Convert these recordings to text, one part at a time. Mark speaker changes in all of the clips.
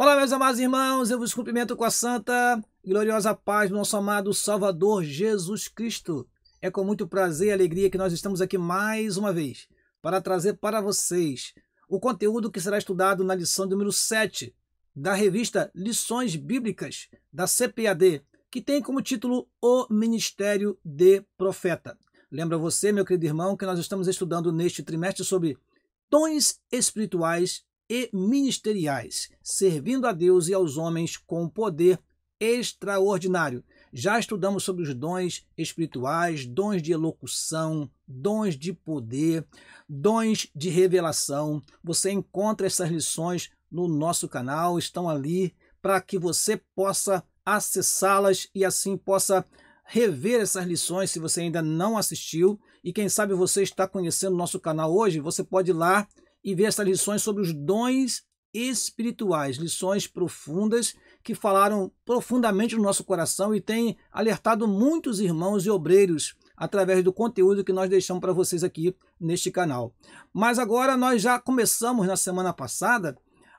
Speaker 1: Olá, meus amados irmãos, eu vos cumprimento com a santa e gloriosa paz do nosso amado Salvador Jesus Cristo. É com muito prazer e alegria que nós estamos aqui mais uma vez para trazer para vocês o conteúdo que será estudado na lição número 7 da revista Lições Bíblicas da CPAD, que tem como título O Ministério de Profeta. Lembra você, meu querido irmão, que nós estamos estudando neste trimestre sobre dons espirituais e ministeriais, servindo a Deus e aos homens com poder extraordinário. Já estudamos sobre os dons espirituais, dons de elocução, dons de poder, dons de revelação. Você encontra essas lições no nosso canal, estão ali para que você possa acessá-las e assim possa rever essas lições se você ainda não assistiu. E quem sabe você está conhecendo o nosso canal hoje, você pode ir lá e ver essas lições sobre os dons espirituais, lições profundas que falaram profundamente no nosso coração e têm alertado muitos irmãos e obreiros através do conteúdo que nós deixamos para vocês aqui neste canal. Mas agora nós já começamos na semana passada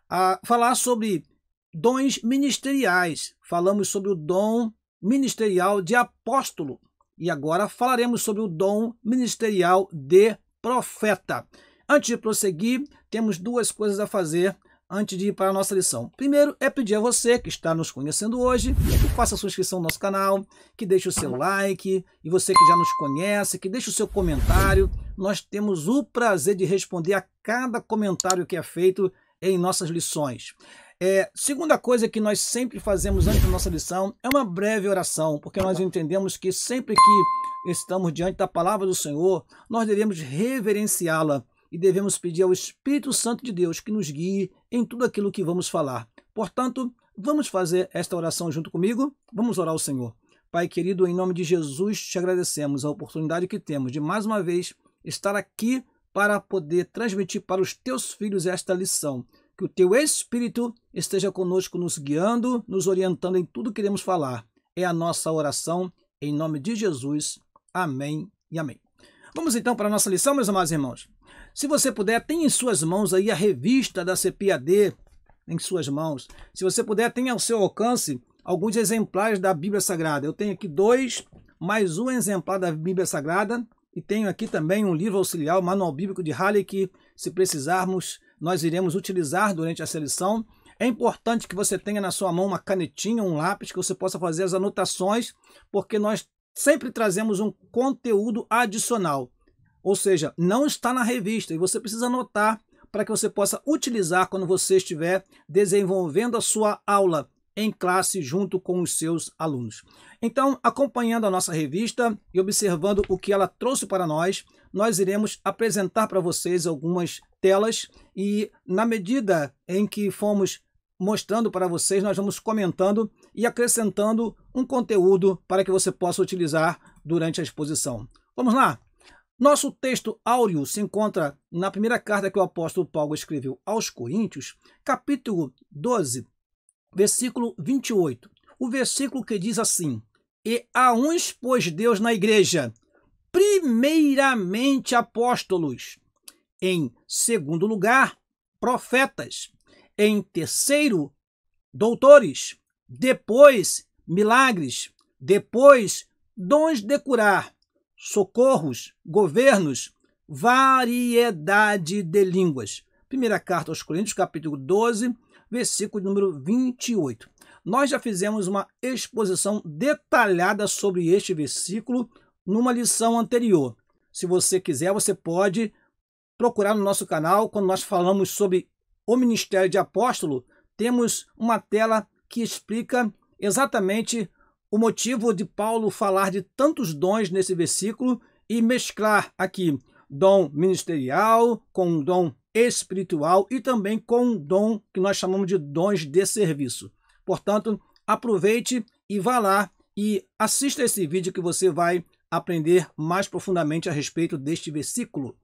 Speaker 1: a falar sobre dons ministeriais. Falamos sobre o dom ministerial de apóstolo e agora falaremos sobre o dom ministerial de profeta. Antes de prosseguir, temos duas coisas a fazer antes de ir para a nossa lição. Primeiro é pedir a você que está nos conhecendo hoje, que faça a sua inscrição no nosso canal, que deixe o seu like, e você que já nos conhece, que deixe o seu comentário. Nós temos o prazer de responder a cada comentário que é feito em nossas lições. Segunda coisa que nós sempre fazemos antes da nossa lição é uma breve oração, porque nós entendemos que sempre que estamos diante da palavra do Senhor, nós devemos reverenciá-la e devemos pedir ao Espírito Santo de Deus que nos guie em tudo aquilo que vamos falar. Portanto, vamos fazer esta oração junto comigo? Vamos orar ao Senhor. Pai querido, em nome de Jesus, te agradecemos a oportunidade que temos de mais uma vez estar aqui para poder transmitir para os teus filhos esta lição. Que o teu Espírito esteja conosco, nos guiando, nos orientando em tudo que iremos falar. É a nossa oração, em nome de Jesus. Amém e amém. Vamos então para a nossa lição, meus amados irmãos. Se você puder, tem em suas mãos aí a revista da CPAD, em suas mãos. Se você puder, tenha ao seu alcance alguns exemplares da Bíblia Sagrada. Eu tenho aqui 2, mais um exemplar da Bíblia Sagrada, e tenho aqui também um livro auxiliar, o Manual Bíblico de Halley, que, se precisarmos, nós iremos utilizar durante essa lição. É importante que você tenha na sua mão uma canetinha, um lápis, que você possa fazer as anotações, porque nós sempre trazemos um conteúdo adicional. Ou seja, não está na revista e você precisa anotar para que você possa utilizar quando você estiver desenvolvendo a sua aula em classe junto com os seus alunos. Então, acompanhando a nossa revista e observando o que ela trouxe para nós, nós iremos apresentar para vocês algumas telas e, na medida em que fomos mostrando para vocês, nós vamos comentando e acrescentando um conteúdo para que você possa utilizar durante a exposição. Vamos lá? Nosso texto áureo se encontra na primeira carta que o apóstolo Paulo escreveu aos Coríntios, capítulo 12, versículo 28. O versículo que diz assim: E a uns pôs Deus na igreja, primeiramente apóstolos, em segundo lugar, profetas, em terceiro, doutores, depois, milagres, depois, dons de curar, socorros, governos, variedade de línguas. Primeira carta aos Coríntios, capítulo 12, versículo número 28. Nós já fizemos uma exposição detalhada sobre este versículo numa lição anterior. Se você quiser, você pode procurar no nosso canal. Quando nós falamos sobre o ministério de apóstolo, temos uma tela que explica exatamente o motivo de Paulo falar de tantos dons nesse versículo e mesclar aqui dom ministerial com dom espiritual e também com um dom que nós chamamos de dons de serviço. Portanto, aproveite e vá lá e assista esse vídeo que você vai aprender mais profundamente a respeito deste versículo.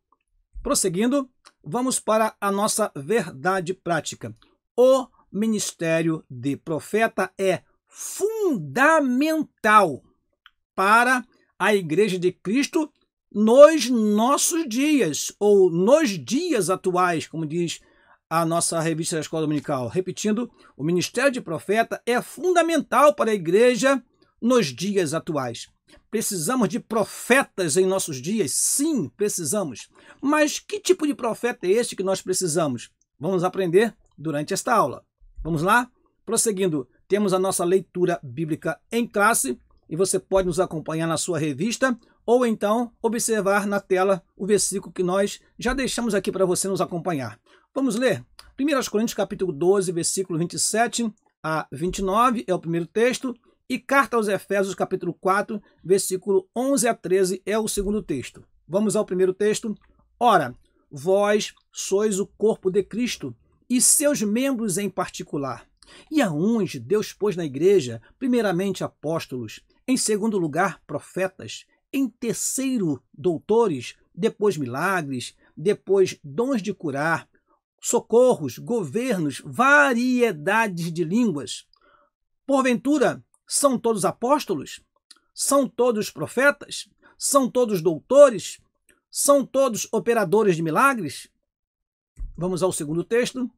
Speaker 1: Prosseguindo, vamos para a nossa verdade prática. O ministério de profeta é fundamental para a Igreja de Cristo nos nossos dias, ou nos dias atuais, como diz a nossa revista da Escola Dominical. Repetindo, o ministério de profeta é fundamental para a igreja nos dias atuais. Precisamos de profetas em nossos dias? Sim, precisamos. Mas que tipo de profeta é este que nós precisamos? Vamos aprender durante esta aula. Vamos lá? Prosseguindo, temos a nossa leitura bíblica em classe e você pode nos acompanhar na sua revista ou então observar na tela o versículo que nós já deixamos aqui para você nos acompanhar. Vamos ler? 1 Coríntios capítulo 12, versículo 27 a 29 é o primeiro texto e Carta aos Efésios capítulo 4, versículo 11 a 13 é o segundo texto. Vamos ao primeiro texto. Ora, vós sois o corpo de Cristo e seus membros em particular. E a uns Deus pôs na igreja, primeiramente apóstolos, em segundo lugar profetas, em terceiro doutores, depois milagres, depois dons de curar, socorros, governos, variedades de línguas. Porventura, são todos apóstolos? São todos profetas? São todos doutores? São todos operadores de milagres? Vamos ao segundo texto.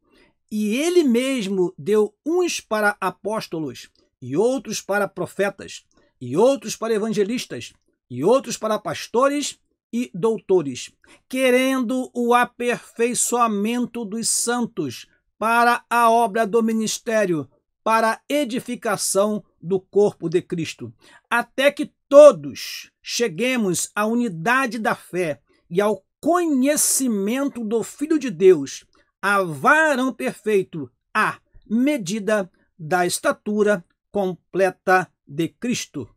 Speaker 1: E ele mesmo deu uns para apóstolos, e outros para profetas, e outros para evangelistas, e outros para pastores e doutores, querendo o aperfeiçoamento dos santos para a obra do ministério, para a edificação do corpo de Cristo, até que todos cheguemos à unidade da fé e ao conhecimento do Filho de Deus, a varão perfeito, à medida da estatura completa de Cristo.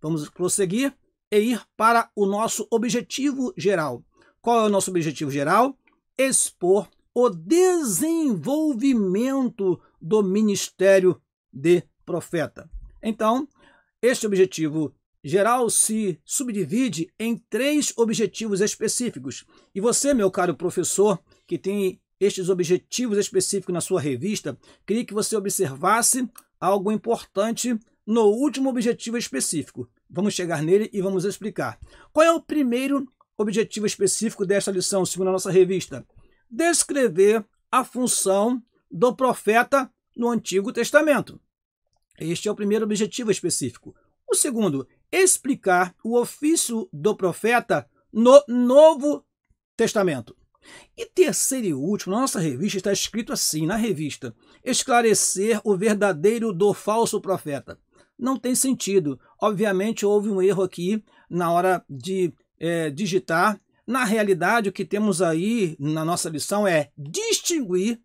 Speaker 1: Vamos prosseguir e ir para o nosso objetivo geral. Qual é o nosso objetivo geral? Expor o desenvolvimento do ministério de profeta. Então, este objetivo geral se subdivide em 3 objetivos específicos. E você, meu caro professor, que tem estes objetivos específicos na sua revista, queria que você observasse algo importante no último objetivo específico. Vamos chegar nele e vamos explicar. Qual é o primeiro objetivo específico desta lição, segundo a nossa revista? Descrever a função do profeta no Antigo Testamento. Este é o primeiro objetivo específico. O segundo, explicar o ofício do profeta no Novo Testamento. E terceiro e último, na nossa revista está escrito assim, na revista, esclarecer o verdadeiro do falso profeta. Não tem sentido. Obviamente houve um erro aqui na hora de digitar. Na realidade, o que temos aí na nossa lição é distinguir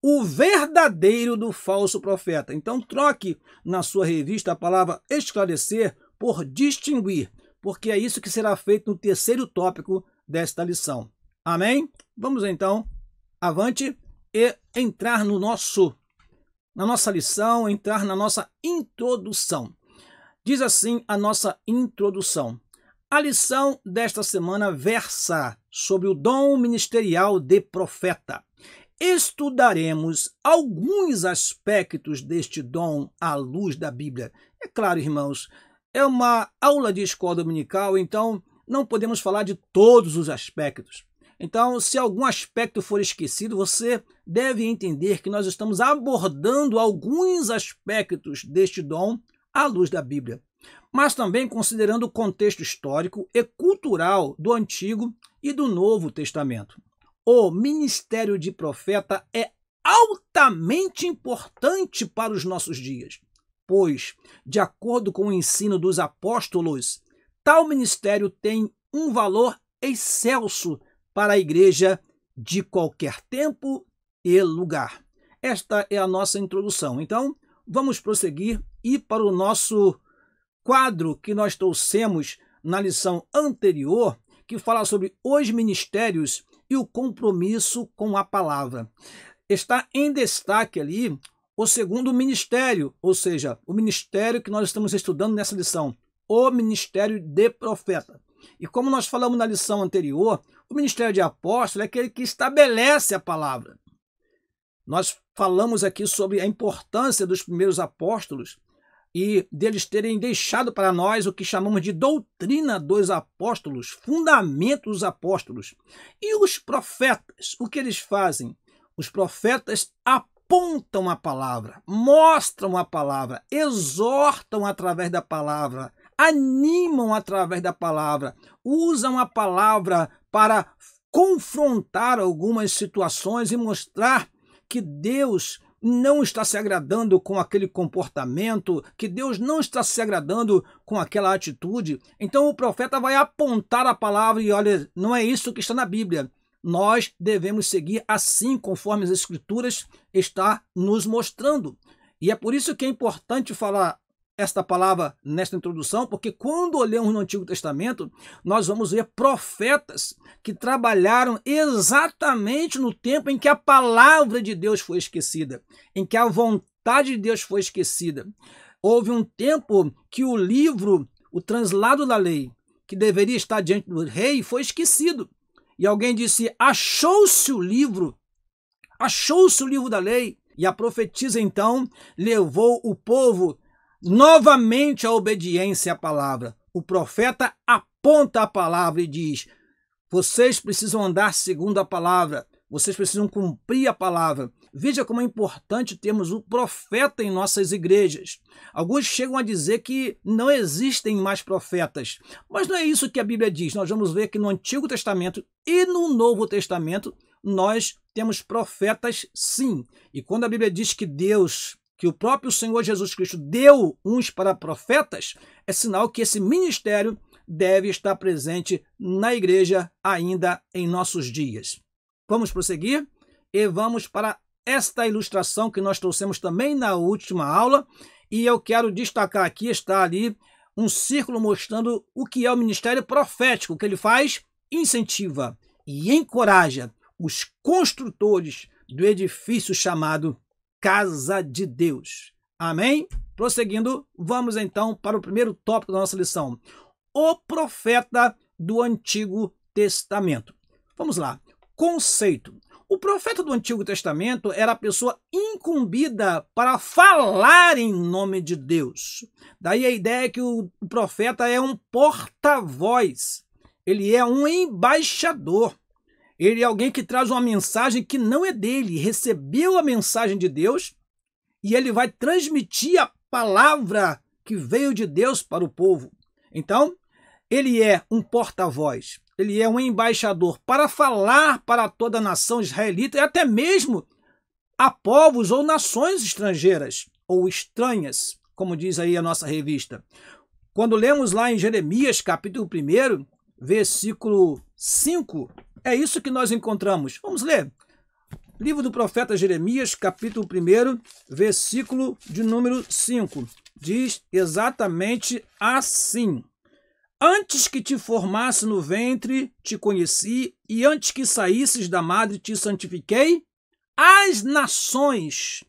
Speaker 1: o verdadeiro do falso profeta. Então troque na sua revista a palavra esclarecer por distinguir, porque é isso que será feito no terceiro tópico desta lição. Amém? Vamos então avante e entrar na nossa lição, entrar na nossa introdução. Diz assim a nossa introdução. A lição desta semana versa sobre o dom ministerial de profeta. Estudaremos alguns aspectos deste dom à luz da Bíblia. É claro, irmãos, é uma aula de escola dominical, então não podemos falar de todos os aspectos. Então, se algum aspecto for esquecido, você deve entender que nós estamos abordando alguns aspectos deste dom à luz da Bíblia, mas também considerando o contexto histórico e cultural do Antigo e do Novo Testamento. O ministério de profeta é altamente importante para os nossos dias, pois, de acordo com o ensino dos apóstolos, tal ministério tem um valor excelso para a igreja de qualquer tempo e lugar. Esta é a nossa introdução. Então, vamos prosseguir e para o nosso quadro que nós trouxemos na lição anterior, que fala sobre os ministérios e o compromisso com a palavra. Está em destaque ali o segundo ministério, ou seja, o ministério que nós estamos estudando nessa lição, o ministério de profeta. E como nós falamos na lição anterior, o ministério de apóstolo é aquele que estabelece a palavra. Nós falamos aqui sobre a importância dos primeiros apóstolos e deles terem deixado para nós o que chamamos de doutrina dos apóstolos, fundamento dos apóstolos. E os profetas, o que eles fazem? Os profetas apontam a palavra, mostram a palavra, exortam através da palavra, animam através da palavra, usam a palavra para confrontar algumas situações e mostrar que Deus não está se agradando com aquele comportamento, que Deus não está se agradando com aquela atitude. Então o profeta vai apontar a palavra e olha, não é isso que está na Bíblia. Nós devemos seguir assim conforme as Escrituras está nos mostrando. E é por isso que é importante falar esta palavra nesta introdução, porque quando olhamos no Antigo Testamento, nós vamos ver profetas que trabalharam exatamente no tempo em que a palavra de Deus foi esquecida, em que a vontade de Deus foi esquecida. Houve um tempo que o livro, o translado da lei, que deveria estar diante do rei, foi esquecido. E alguém disse, achou-se o livro da lei. E a profetisa, então, levou o povo novamente à obediência à palavra. O profeta aponta a palavra e diz, vocês precisam andar segundo a palavra, vocês precisam cumprir a palavra. Veja como é importante termos o profeta em nossas igrejas. Alguns chegam a dizer que não existem mais profetas, mas não é isso que a Bíblia diz. Nós vamos ver que no Antigo Testamento e no Novo Testamento nós temos profetas sim. E quando a Bíblia diz que o próprio Senhor Jesus Cristo deu uns para profetas, é sinal que esse ministério deve estar presente na igreja ainda em nossos dias. Vamos prosseguir e vamos para esta ilustração que nós trouxemos também na última aula, e eu quero destacar aqui, está ali um círculo mostrando o que é o ministério profético, que ele faz, incentiva e encoraja os construtores do edifício chamado Casa de Deus. Amém? Prosseguindo, vamos então para o primeiro tópico da nossa lição. O profeta do Antigo Testamento. Vamos lá. Conceito. O profeta do Antigo Testamento era a pessoa incumbida para falar em nome de Deus. Daí a ideia que o profeta é um porta-voz. Ele é um embaixador. Ele é alguém que traz uma mensagem que não é dele, recebeu a mensagem de Deus e ele vai transmitir a palavra que veio de Deus para o povo. Então, ele é um porta-voz, ele é um embaixador para falar para toda a nação israelita e até mesmo a povos ou nações estrangeiras ou estranhas, como diz aí a nossa revista. Quando lemos lá em Jeremias, capítulo 1, versículo 5, é isso que nós encontramos. Vamos ler. Livro do profeta Jeremias, capítulo 1, versículo de número 5. Diz exatamente assim. Antes que te formasse no ventre, te conheci, e antes que saísses da madre, te santifiquei. As nações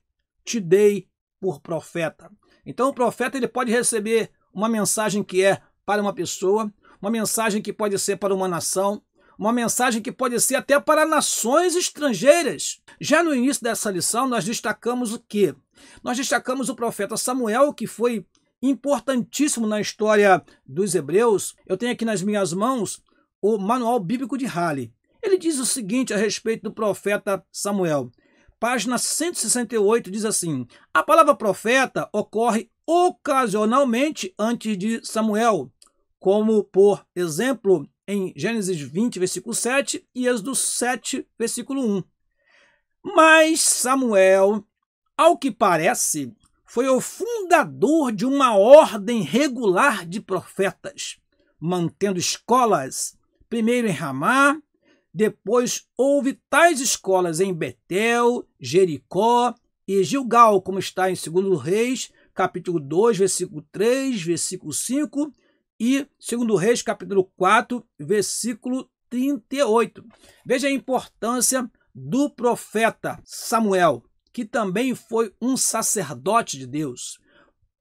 Speaker 1: te dei por profeta. Então o profeta ele pode receber uma mensagem que é para uma pessoa, uma mensagem que pode ser para uma nação, uma mensagem que pode ser até para nações estrangeiras. Já no início dessa lição, nós destacamos o quê? Nós destacamos o profeta Samuel, que foi importantíssimo na história dos hebreus. Eu tenho aqui nas minhas mãos o Manual Bíblico de Halley. Ele diz o seguinte a respeito do profeta Samuel. Página 168 diz assim, a palavra profeta ocorre ocasionalmente antes de Samuel, como, por exemplo, em Gênesis 20, versículo 7 e Êxodo 7, versículo 1. Mas Samuel, ao que parece, foi o fundador de uma ordem regular de profetas, mantendo escolas, primeiro em Ramá, depois houve tais escolas em Betel, Jericó e Gilgal, como está em 2 Reis, capítulo 2, versículo 3, versículo 5, e 2 Reis, capítulo 4, versículo 38. Veja a importância do profeta Samuel, que também foi um sacerdote de Deus.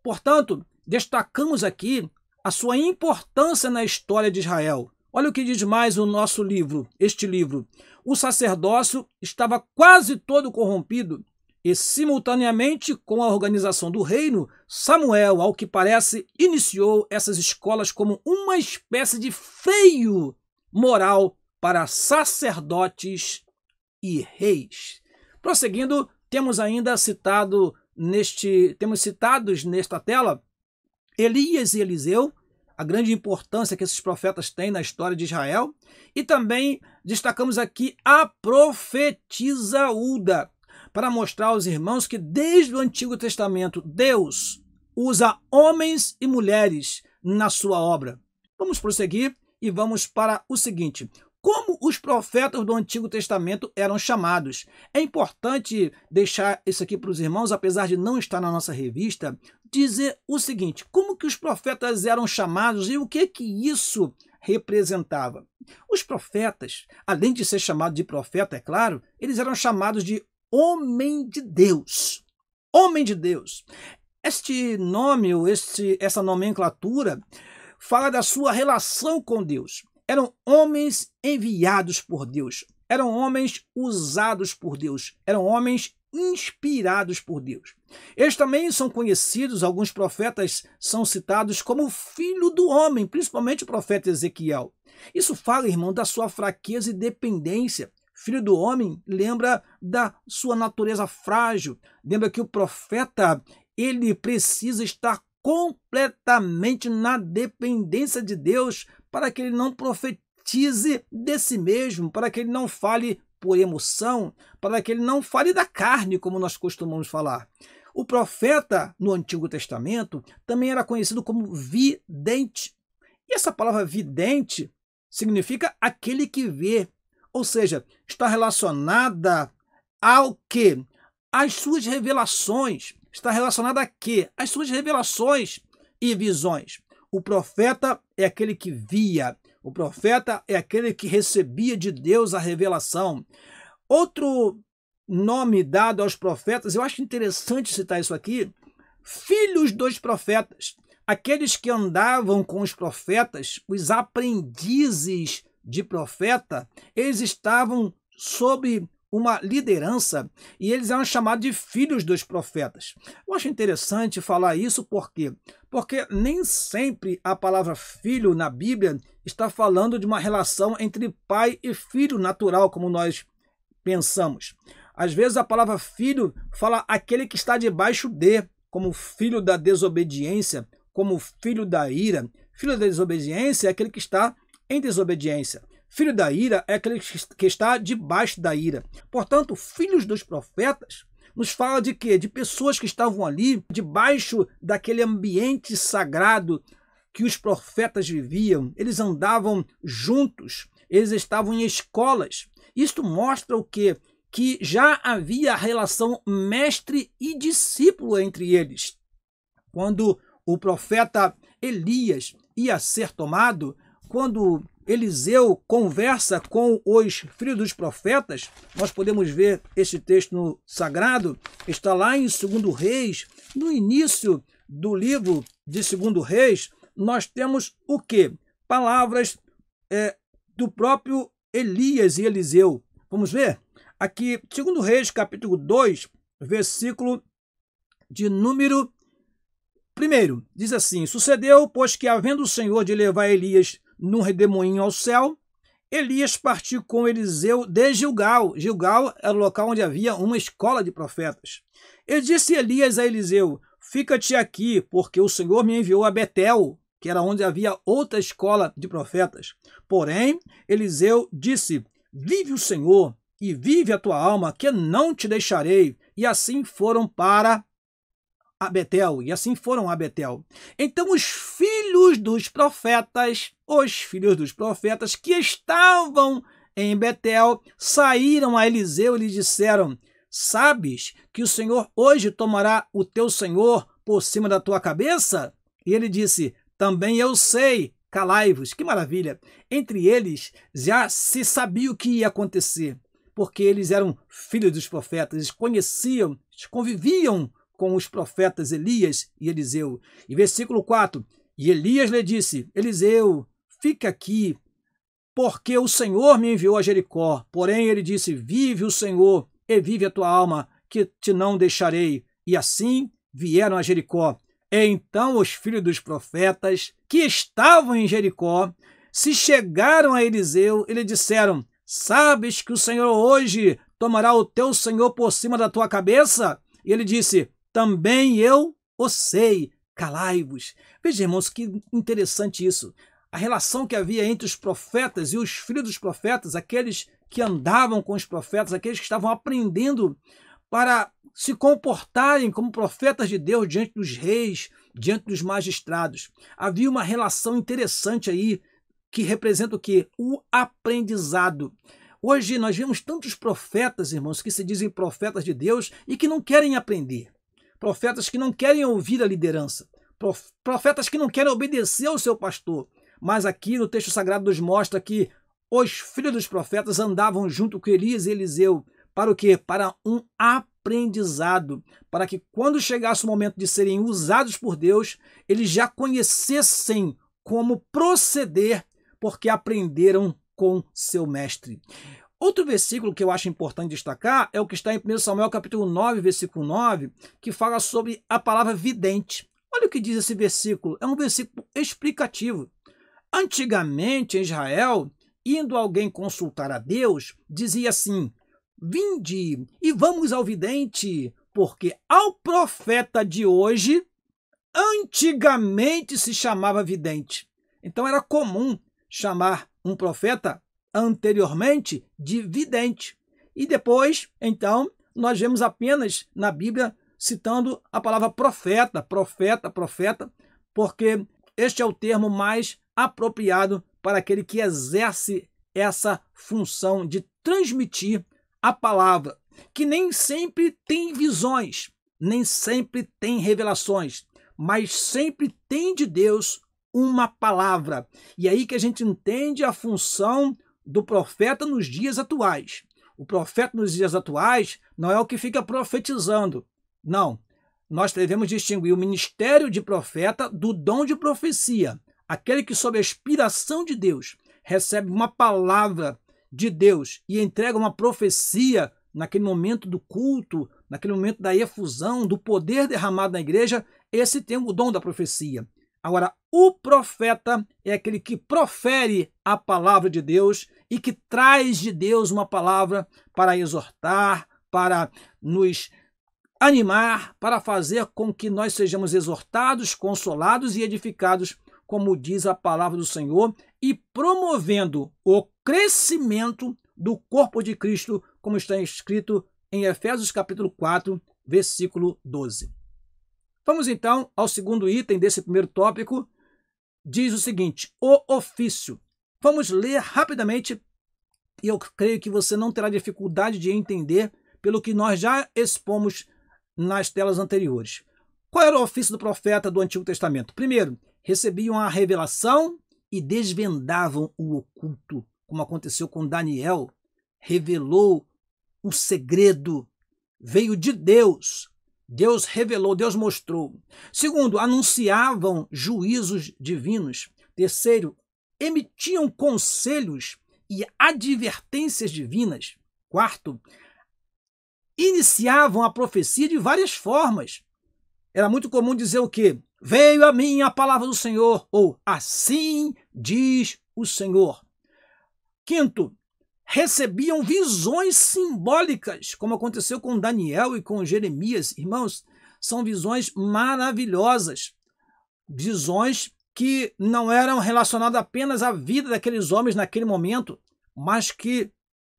Speaker 1: Portanto, destacamos aqui a sua importância na história de Israel. Olha o que diz mais o nosso livro, este livro. O sacerdócio estava quase todo corrompido e, simultaneamente com a organização do reino, Samuel, ao que parece, iniciou essas escolas como uma espécie de freio moral para sacerdotes e reis. Prosseguindo, temos citados nesta tela Elias e Eliseu, a grande importância que esses profetas têm na história de Israel, e também destacamos aqui a profetisa Hulda, para mostrar aos irmãos que desde o Antigo Testamento Deus usa homens e mulheres na sua obra. Vamos prosseguir e vamos para o seguinte: como os profetas do Antigo Testamento eram chamados? É importante deixar isso aqui para os irmãos, apesar de não estar na nossa revista, dizer o seguinte: como que os profetas eram chamados e o que isso representava? Os profetas, além de ser chamados de profeta, é claro, eles eram chamados de homem de Deus. Homem de Deus. Este nome, ou essa nomenclatura, fala da sua relação com Deus. Eram homens enviados por Deus, eram homens usados por Deus, eram homens inspirados por Deus. Eles também são conhecidos, alguns profetas são citados como filho do homem, principalmente o profeta Ezequiel. Isso fala, irmão, da sua fraqueza e dependência. Filho do homem lembra da sua natureza frágil, lembra que o profeta ele precisa estar completamente na dependência de Deus para que ele não profetize de si mesmo, para que ele não fale por emoção, para que ele não fale da carne, como nós costumamos falar. O profeta no Antigo Testamento também era conhecido como vidente. E essa palavra vidente significa aquele que vê, ou seja, está relacionada ao quê? Às suas revelações. Está relacionada a quê? Às suas revelações e visões. O profeta é aquele que via. O profeta é aquele que recebia de Deus a revelação. Outro nome dado aos profetas, eu acho interessante citar isso aqui, filhos dos profetas. Aqueles que andavam com os profetas, os aprendizes de profeta, eles estavam sob uma liderança e eles eram chamados de filhos dos profetas. Eu acho interessante falar isso por quê? Porque nem sempre a palavra filho na Bíblia está falando de uma relação entre pai e filho natural, como nós pensamos. Às vezes a palavra filho fala aquele que está debaixo de, como filho da desobediência, como filho da ira. Filho da desobediência é aquele que está em desobediência. Filho da ira é aquele que está debaixo da ira. Portanto, filhos dos profetas nos fala de quê? De pessoas que estavam ali debaixo daquele ambiente sagrado que os profetas viviam. Eles andavam juntos, eles estavam em escolas. Isto mostra o quê? Que já havia relação mestre e discípulo entre eles. Quando o profeta Elias ia ser tomado, quando Eliseu conversa com os filhos dos profetas, nós podemos ver este texto no Sagrado, está lá em 2 Reis, no início do livro de 2 Reis, nós temos o quê? Palavras do próprio Elias e Eliseu. Vamos ver? Aqui, 2 Reis, capítulo 2, versículo de número 1, diz assim: sucedeu, pois que havendo o Senhor de levar Elias num redemoinho ao céu, Elias partiu com Eliseu de Gilgal. Gilgal era o local onde havia uma escola de profetas. Ele disse Elias a Eliseu: fica-te aqui, porque o Senhor me enviou a Betel, que era onde havia outra escola de profetas. Porém, Eliseu disse: vive o Senhor e vive a tua alma, que não te deixarei. E assim foram para a Betel, Então os filhos dos profetas que estavam em Betel, saíram a Eliseu e lhe disseram: sabes que o Senhor hoje tomará o teu senhor por cima da tua cabeça? E ele disse: também eu sei, calai-vos. Que maravilha! Entre eles já se sabia o que ia acontecer, porque eles eram filhos dos profetas, eles conheciam, eles conviviam com os profetas Elias e Eliseu. E versículo 4, e Elias lhe disse: Eliseu, fica aqui, porque o Senhor me enviou a Jericó. Porém ele disse: vive o Senhor e vive a tua alma, que te não deixarei. E assim vieram a Jericó. Então os filhos dos profetas que estavam em Jericó se chegaram a Eliseu e lhe disseram: sabes que o Senhor hoje tomará o teu senhor por cima da tua cabeça? E ele disse, também eu o sei, calai-vos. Veja, irmãos, que interessante isso. A relação que havia entre os profetas e os filhos dos profetas, aqueles que andavam com os profetas, aqueles que estavam aprendendo para se comportarem como profetas de Deus diante dos reis, diante dos magistrados. Havia uma relação interessante aí, que representa o quê? O aprendizado. Hoje nós vemos tantos profetas, irmãos, que se dizem profetas de Deus e que não querem aprender. Profetas que não querem ouvir a liderança. Profetas que não querem obedecer ao seu pastor. Mas aqui no texto sagrado nos mostra que os filhos dos profetas andavam junto com Elias e Eliseu. Para o quê? Para um aprendizado. Para que quando chegasse o momento de serem usados por Deus, eles já conhecessem como proceder, porque aprenderam com seu mestre. Outro versículo que eu acho importante destacar é o que está em 1 Samuel capítulo 9, versículo 9, que fala sobre a palavra vidente. Olha o que diz esse versículo, é um versículo explicativo. Antigamente em Israel, indo alguém consultar a Deus, dizia assim, vinde e vamos ao vidente, porque ao profeta de hoje, antigamente se chamava vidente. Então era comum chamar um profeta anteriormente de vidente. E depois, então, nós vemos apenas na Bíblia citando a palavra profeta, porque este é o termo mais apropriado para aquele que exerce essa função de transmitir a palavra, que nem sempre tem visões, nem sempre tem revelações, mas sempre tem de Deus uma palavra. E aí que a gente entende a função do profeta nos dias atuais. O profeta nos dias atuais não é o que fica profetizando. Não. Nós devemos distinguir o ministério de profeta do dom de profecia. Aquele que, sob a inspiração de Deus, recebe uma palavra de Deus e entrega uma profecia naquele momento do culto, naquele momento da efusão, do poder derramado na igreja, esse tem o dom da profecia. Agora, o profeta é aquele que profere a palavra de Deus e que traz de Deus uma palavra para exortar, para nos animar, para fazer com que nós sejamos exortados, consolados e edificados, como diz a palavra do Senhor, e promovendo o crescimento do corpo de Cristo, como está escrito em Efésios capítulo 4, versículo 12. Vamos então ao segundo item desse primeiro tópico. Diz o seguinte, o ofício. Vamos ler rapidamente e eu creio que você não terá dificuldade de entender pelo que nós já expomos nas telas anteriores. Qual era o ofício do profeta do Antigo Testamento? Primeiro, recebiam a revelação e desvendavam o oculto, como aconteceu com Daniel. Revelou o segredo, veio de Deus. Deus revelou, Deus mostrou. Segundo, anunciavam juízos divinos. Terceiro, emitiam conselhos e advertências divinas. Quarto, iniciavam a profecia de várias formas. Era muito comum dizer o quê? Veio a mim a palavra do Senhor, ou assim diz o Senhor. Quinto, recebiam visões simbólicas, como aconteceu com Daniel e com Jeremias. Irmãos, são visões maravilhosas. Visões que não eram relacionadas apenas à vida daqueles homens naquele momento, mas que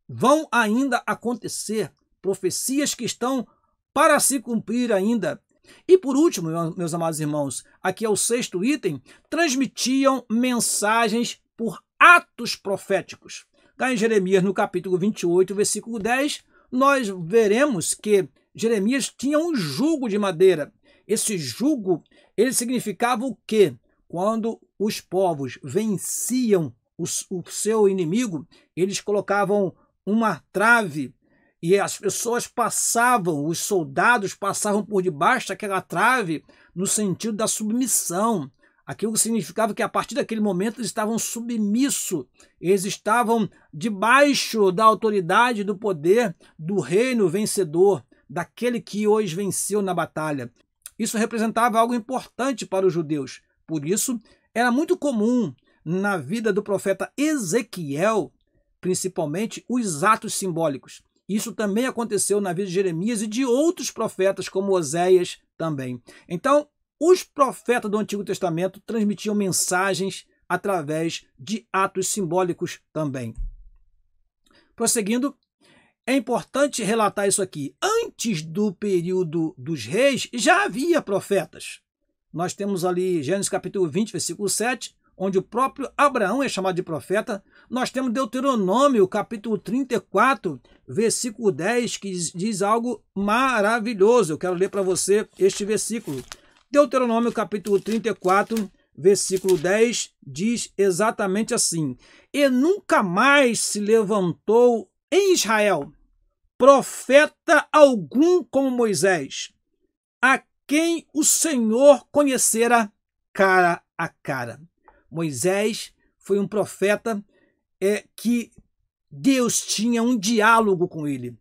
Speaker 1: vão ainda acontecer. Profecias que estão para se cumprir ainda. E por último, meus amados irmãos, aqui é o sexto item, transmitiam mensagens por atos proféticos. Cá em Jeremias, no capítulo 28, versículo 10, nós veremos que Jeremias tinha um jugo de madeira. Esse jugo, ele significava o quê? Quando os povos venciam o seu inimigo, eles colocavam uma trave e as pessoas passavam, os soldados passavam por debaixo daquela trave no sentido da submissão. Aquilo significava que a partir daquele momento eles estavam submissos, eles estavam debaixo da autoridade, do poder do reino vencedor, daquele que hoje venceu na batalha. Isso representava algo importante para os judeus. Por isso, era muito comum na vida do profeta Ezequiel, principalmente, os atos simbólicos. Isso também aconteceu na vida de Jeremias e de outros profetas, como Oséias também. Então, os profetas do Antigo Testamento transmitiam mensagens através de atos simbólicos também. Prosseguindo, é importante relatar isso aqui. Antes do período dos reis, já havia profetas. Nós temos ali Gênesis capítulo 20, versículo 7, onde o próprio Abraão é chamado de profeta. Nós temos Deuteronômio capítulo 34, versículo 10, que diz algo maravilhoso. Eu quero ler para você este versículo. Deuteronômio capítulo 34, versículo 10, diz exatamente assim: E nunca mais se levantou em Israel profeta algum como Moisés, a quem o Senhor conhecera cara a cara. Moisés foi um profeta que Deus tinha um diálogo com ele.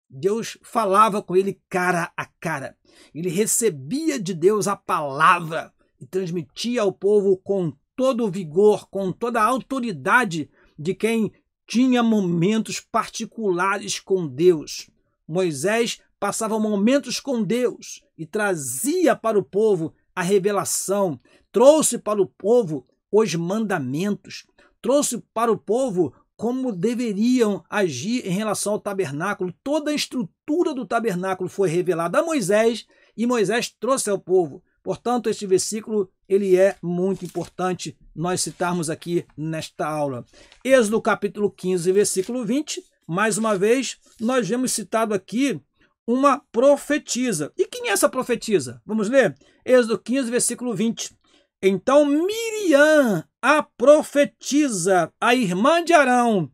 Speaker 1: Deus falava com ele cara a cara. Ele recebia de Deus a palavra e transmitia ao povo com todo o vigor, com toda a autoridade de quem tinha momentos particulares com Deus. Moisés passava momentos com Deus e trazia para o povo a revelação, trouxe para o povo os mandamentos, trouxe para o povo como deveriam agir em relação ao tabernáculo. Toda a estrutura do tabernáculo foi revelada a Moisés e Moisés trouxe ao povo. Portanto, este versículo ele é muito importante nós citarmos aqui nesta aula. Êxodo capítulo 15, versículo 20, mais uma vez, nós vemos citado aqui uma profetisa. E quem é essa profetisa? Vamos ler? Êxodo 15, versículo 20. Então Miriam, a profetisa, a irmã de Arão,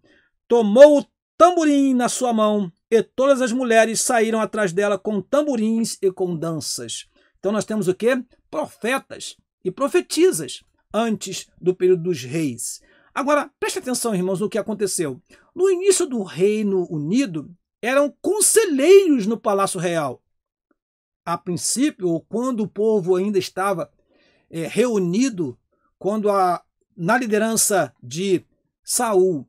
Speaker 1: tomou o tamborim na sua mão e todas as mulheres saíram atrás dela com tamborins e com danças. Então nós temos o quê? Profetas e profetisas antes do período dos reis. Agora, preste atenção, irmãos, no que aconteceu. No início do Reino Unido, eram conselheiros no Palácio Real. A princípio, ou quando o povo ainda estava reunido, quando na liderança de Saul,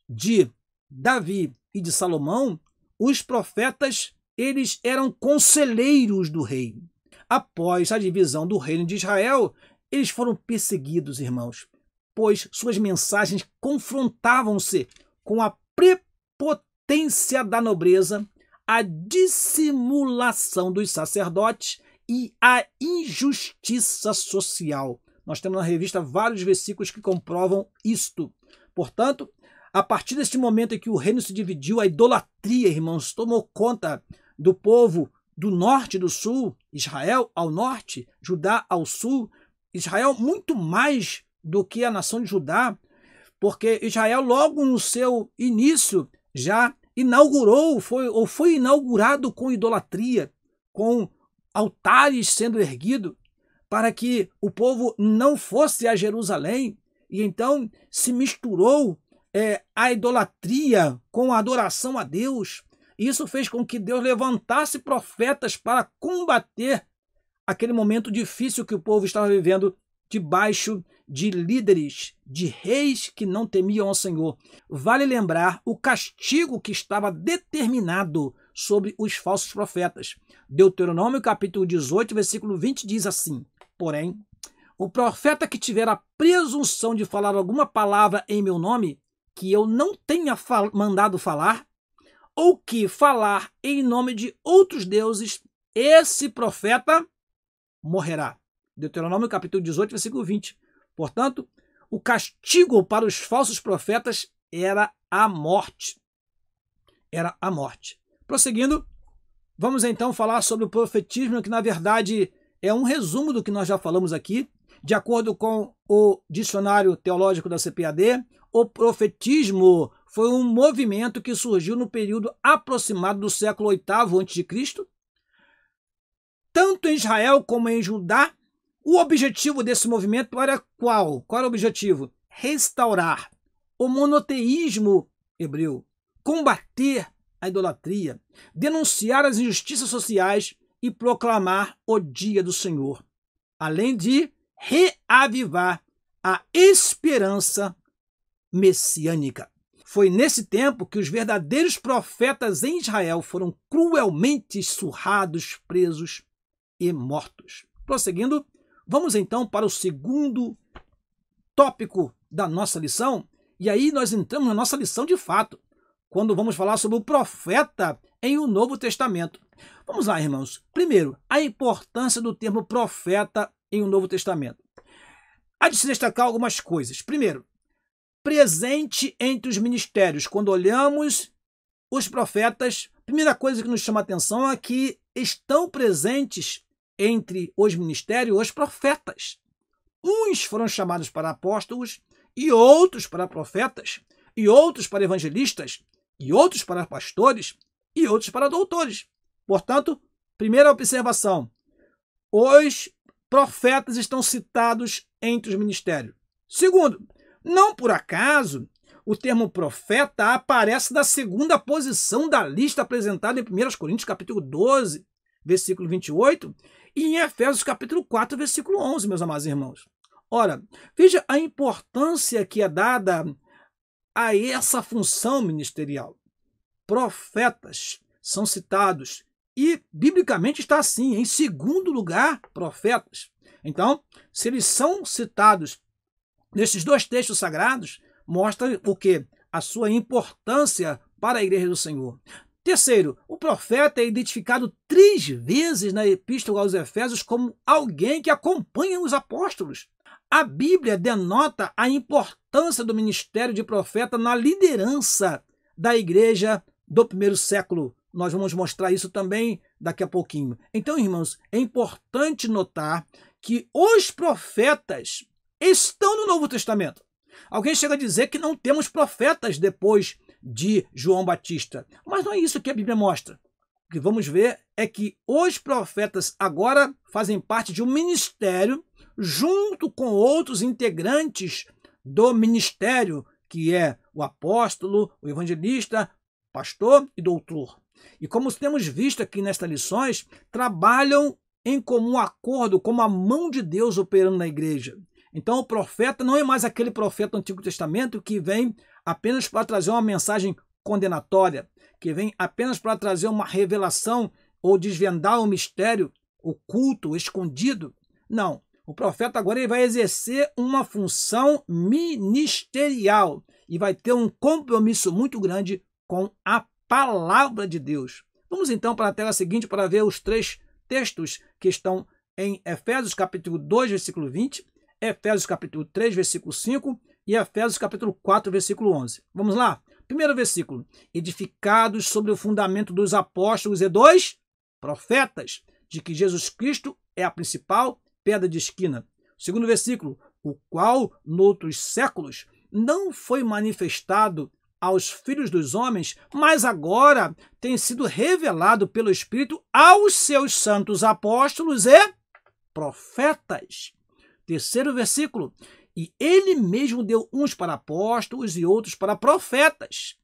Speaker 1: de Davi e de Salomão, os profetas eles eram conselheiros do rei. Após a divisão do reino de Israel, eles foram perseguidos, irmãos, pois suas mensagens confrontavam-se com a prepotência da nobreza, a dissimulação dos sacerdotes e a injustiça social. Nós temos na revista vários versículos que comprovam isto. Portanto, a partir deste momento em que o reino se dividiu, a idolatria, irmãos, tomou conta do povo do norte e do sul, Israel ao norte, Judá ao sul, Israel muito mais do que a nação de Judá, porque Israel logo no seu início já inaugurou, foi inaugurado com idolatria, com altares sendo erguidos, para que o povo não fosse a Jerusalém, e então se misturou a idolatria com a adoração a Deus. Isso fez com que Deus levantasse profetas para combater aquele momento difícil que o povo estava vivendo debaixo de líderes, de reis que não temiam ao Senhor. Vale lembrar o castigo que estava determinado sobre os falsos profetas. Deuteronômio capítulo 18, versículo 20 diz assim: Porém, o profeta que tiver a presunção de falar alguma palavra em meu nome, que eu não tenha mandado falar, ou que falar em nome de outros deuses, esse profeta morrerá. Deuteronômio capítulo 18, versículo 20. Portanto, o castigo para os falsos profetas era a morte. Era a morte. Prosseguindo, vamos então falar sobre o profetismo, que na verdade é um resumo do que nós já falamos aqui. De acordo com o dicionário teológico da CPAD, o profetismo foi um movimento que surgiu no período aproximado do século VIII a.C., tanto em Israel como em Judá. O objetivo desse movimento era qual? Qual era o objetivo? Restaurar o monoteísmo hebreu, combater a idolatria, denunciar as injustiças sociais e proclamar o dia do Senhor, além de reavivar a esperança messiânica. Foi nesse tempo que os verdadeiros profetas em Israel foram cruelmente surrados, presos e mortos. Prosseguindo, vamos então para o segundo tópico da nossa lição, e aí nós entramos na nossa lição de fato, quando vamos falar sobre o profeta em o Novo Testamento. Vamos lá, irmãos. Primeiro, a importância do termo profeta em o Novo Testamento. Há de se destacar algumas coisas. Primeiro, presente entre os ministérios. Quando olhamos os profetas, a primeira coisa que nos chama a atenção é que estão presentes entre os ministérios os profetas. Uns foram chamados para apóstolos, e outros para profetas, e outros para evangelistas, e outros para pastores, e outros para doutores. Portanto, primeira observação, os profetas estão citados entre os ministérios. Segundo, não por acaso, o termo profeta aparece na segunda posição da lista apresentada em 1 Coríntios capítulo 12, versículo 28, e em Efésios capítulo 4, versículo 11, meus amados irmãos. Ora, veja a importância que é dada a essa função ministerial. Profetas são citados e, biblicamente, está assim, em segundo lugar, profetas. Então, se eles são citados nesses dois textos sagrados, mostra o quê? A sua importância para a igreja do Senhor. Terceiro, o profeta é identificado 3 vezes na Epístola aos Efésios como alguém que acompanha os apóstolos. A Bíblia denota a importância do ministério de profeta na liderança da igreja do primeiro século. Nós vamos mostrar isso também daqui a pouquinho. Então, irmãos, é importante notar que os profetas estão no Novo Testamento. Alguém chega a dizer que não temos profetas depois de João Batista. Mas não é isso que a Bíblia mostra. O que vamos ver é que os profetas agora fazem parte de um ministério junto com outros integrantes do ministério, que é o apóstolo, o evangelista, pastor e doutor. E como temos visto aqui nestas lições, trabalham em comum acordo como a mão de Deus operando na igreja. Então o profeta não é mais aquele profeta do Antigo Testamento que vem apenas para trazer uma mensagem condenatória, que vem apenas para trazer uma revelação ou desvendar um mistério oculto, escondido. Não. O profeta agora ele vai exercer uma função ministerial e vai ter um compromisso muito grande com a palavra de Deus. Vamos então para a tela seguinte para ver os 3 textos que estão em Efésios capítulo 2, versículo 20, Efésios capítulo 3, versículo 5 e Efésios capítulo 4, versículo 11. Vamos lá? Primeiro versículo. Edificados sobre o fundamento dos apóstolos e dos profetas, de que Jesus Cristo é a principal pedra de esquina. Segundo versículo, o qual, noutros séculos, não foi manifestado aos filhos dos homens, mas agora tem sido revelado pelo Espírito aos seus santos apóstolos e profetas. Terceiro versículo, e ele mesmo deu uns para apóstolos e outros para profetas,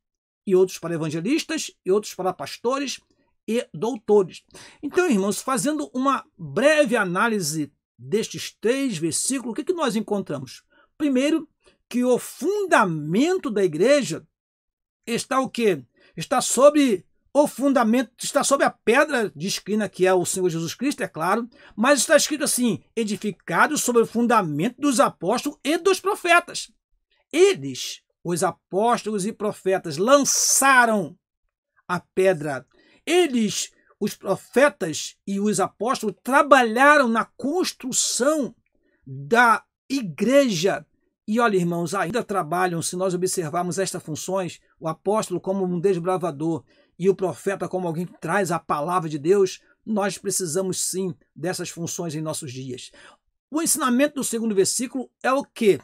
Speaker 1: e outros para evangelistas, e outros para pastores e doutores. Então, irmãos, fazendo uma breve análise destes 3 versículos, o que nós encontramos? Primeiro, que o fundamento da igreja está o quê? Está sobre o fundamento, está sobre a pedra de esquina, que é o Senhor Jesus Cristo, é claro, mas está escrito assim, edificados sobre o fundamento dos apóstolos e dos profetas. Eles, os apóstolos e profetas, lançaram a pedra. Eles, os profetas e os apóstolos, trabalharam na construção da igreja. E olha, irmãos, ainda trabalham, se nós observarmos estas funções, o apóstolo como um desbravador e o profeta como alguém que traz a palavra de Deus, nós precisamos sim dessas funções em nossos dias. O ensinamento do segundo versículo é o quê?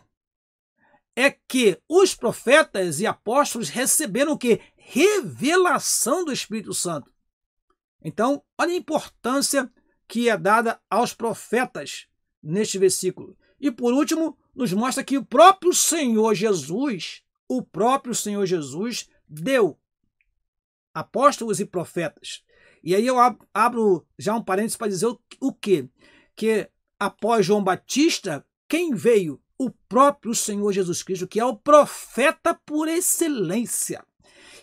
Speaker 1: É que os profetas e apóstolos receberam o quê? Revelação do Espírito Santo. Então, olha a importância que é dada aos profetas neste versículo. E por último, nos mostra que o próprio Senhor Jesus deu apóstolos e profetas. E aí eu abro já um parênteses para dizer o quê? Que após João Batista, quem veio? o próprio Senhor Jesus Cristo, que é o profeta por excelência.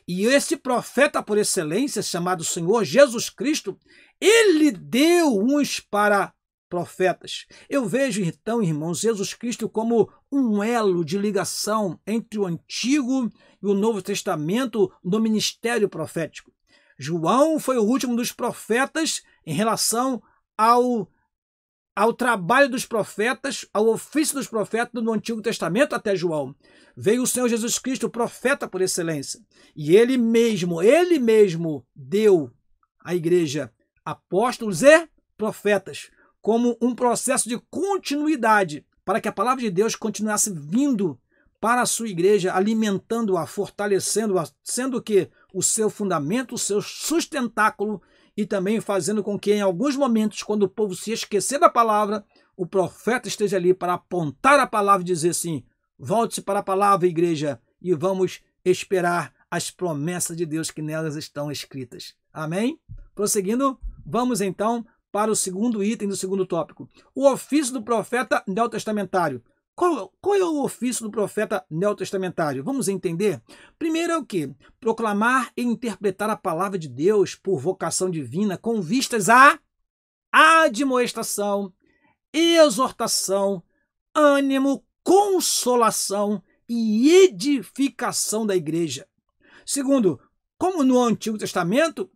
Speaker 1: E esse profeta por excelência, chamado Senhor Jesus Cristo, ele deu uns para profetas. Eu vejo, então, irmãos, Jesus Cristo como um elo de ligação entre o Antigo e o Novo Testamento no ministério profético. João foi o último dos profetas em relação ao trabalho dos profetas, ao ofício dos profetas no Antigo Testamento até João. Veio o Senhor Jesus Cristo, o profeta por excelência. E ele mesmo deu à igreja apóstolos e profetas, como um processo de continuidade, para que a palavra de Deus continuasse vindo para a sua igreja, alimentando-a, fortalecendo-a, sendo que o seu fundamento, o seu sustentáculo, e também fazendo com que em alguns momentos, quando o povo se esquecer da palavra, o profeta esteja ali para apontar a palavra e dizer assim: volte-se para a palavra, igreja, e vamos esperar as promessas de Deus que nelas estão escritas. Amém? Prosseguindo, vamos então para o segundo item do segundo tópico. O ofício do profeta neotestamentário. Qual é o ofício do profeta neotestamentário? Vamos entender? Primeiro é o quê? Proclamar e interpretar a palavra de Deus por vocação divina com vistas à admoestação, exortação, ânimo, consolação e edificação da igreja. Segundo, como no Antigo Testamento,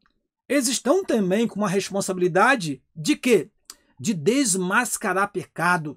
Speaker 1: eles estão também com uma responsabilidade de quê? De desmascarar pecado,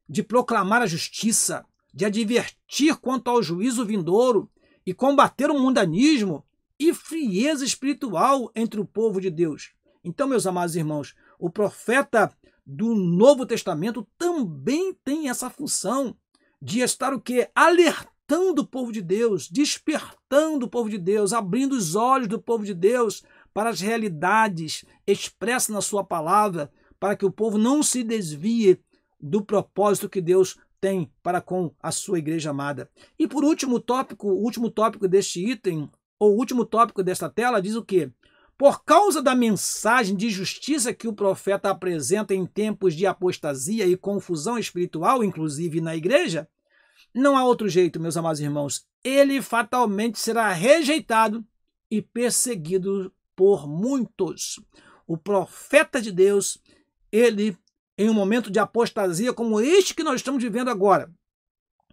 Speaker 1: de proclamar a justiça, de advertir quanto ao juízo vindouro e combater o mundanismo e frieza espiritual entre o povo de Deus. Então, meus amados irmãos, o profeta do Novo Testamento também tem essa função de estar o quê? Alertando o povo de Deus, despertando o povo de Deus, abrindo os olhos do povo de Deus para as realidades expressas na sua palavra, para que o povo não se desvie do propósito que Deus tem para com a sua igreja amada. E por último tópico, o último tópico deste item, ou o último tópico desta tela, diz o quê? Por causa da mensagem de justiça que o profeta apresenta em tempos de apostasia e confusão espiritual, inclusive na igreja, não há outro jeito, meus amados irmãos. Ele fatalmente será rejeitado e perseguido por muitos. O profeta de Deus, ele, em um momento de apostasia como este que nós estamos vivendo agora,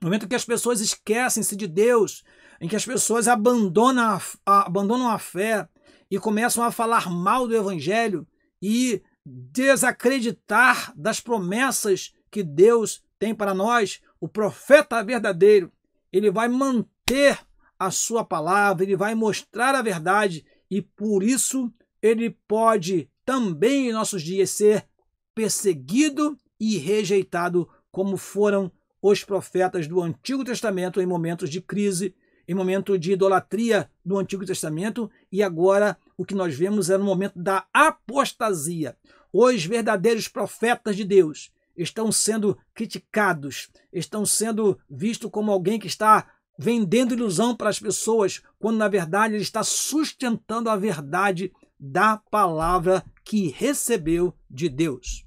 Speaker 1: no momento em que as pessoas esquecem-se de Deus, em que as pessoas abandonam a fé e começam a falar mal do Evangelho e desacreditar das promessas que Deus tem para nós, o profeta verdadeiro, ele vai manter a sua palavra, ele vai mostrar a verdade, e por isso ele pode também em nossos dias ser perseguido e rejeitado, como foram os profetas do Antigo Testamento em momentos de crise, em momento de idolatria do Antigo Testamento, e agora o que nós vemos é no momento da apostasia. Os verdadeiros profetas de Deus estão sendo criticados, estão sendo vistos como alguém que está vendendo ilusão para as pessoas, quando na verdade ele está sustentando a verdade da palavra que recebeu de Deus.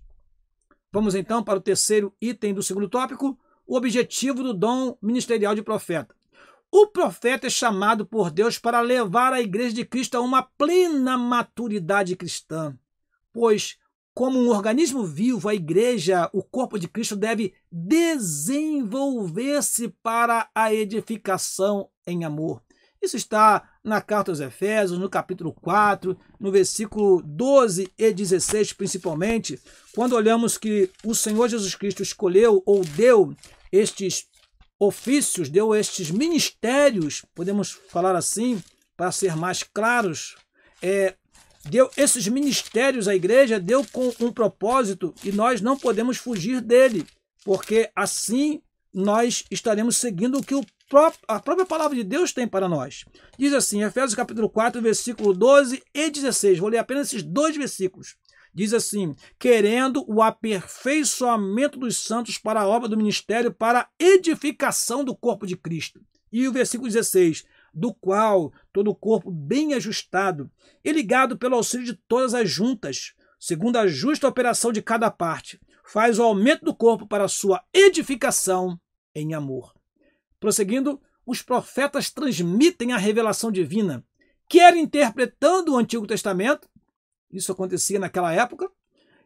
Speaker 1: Vamos então para o terceiro item do segundo tópico, o objetivo do dom ministerial de profeta. O profeta é chamado por Deus para levar a igreja de Cristo a uma plena maturidade cristã, pois, como um organismo vivo, a igreja, o corpo de Cristo, deve desenvolver-se para a edificação em amor. Isso está na carta aos Efésios, no capítulo 4, no versículo 12 e 16, principalmente, quando olhamos que o Senhor Jesus Cristo escolheu ou deu estes ofícios, deu estes ministérios, podemos falar assim, para ser mais claros, deu esses ministérios à igreja, deu com um propósito e nós não podemos fugir dele, porque assim nós estaremos seguindo o que a própria palavra de Deus tem para nós. Diz assim, Efésios capítulo 4, versículo 12 e 16, vou ler apenas esses dois versículos. Diz assim, querendo o aperfeiçoamento dos santos para a obra do ministério, para a edificação do corpo de Cristo. E o versículo 16, do qual todo o corpo bem ajustado e ligado pelo auxílio de todas as juntas, segundo a justa operação de cada parte, faz o aumento do corpo para a sua edificação em amor. Prosseguindo, os profetas transmitem a revelação divina, quer interpretando o Antigo Testamento, isso acontecia naquela época,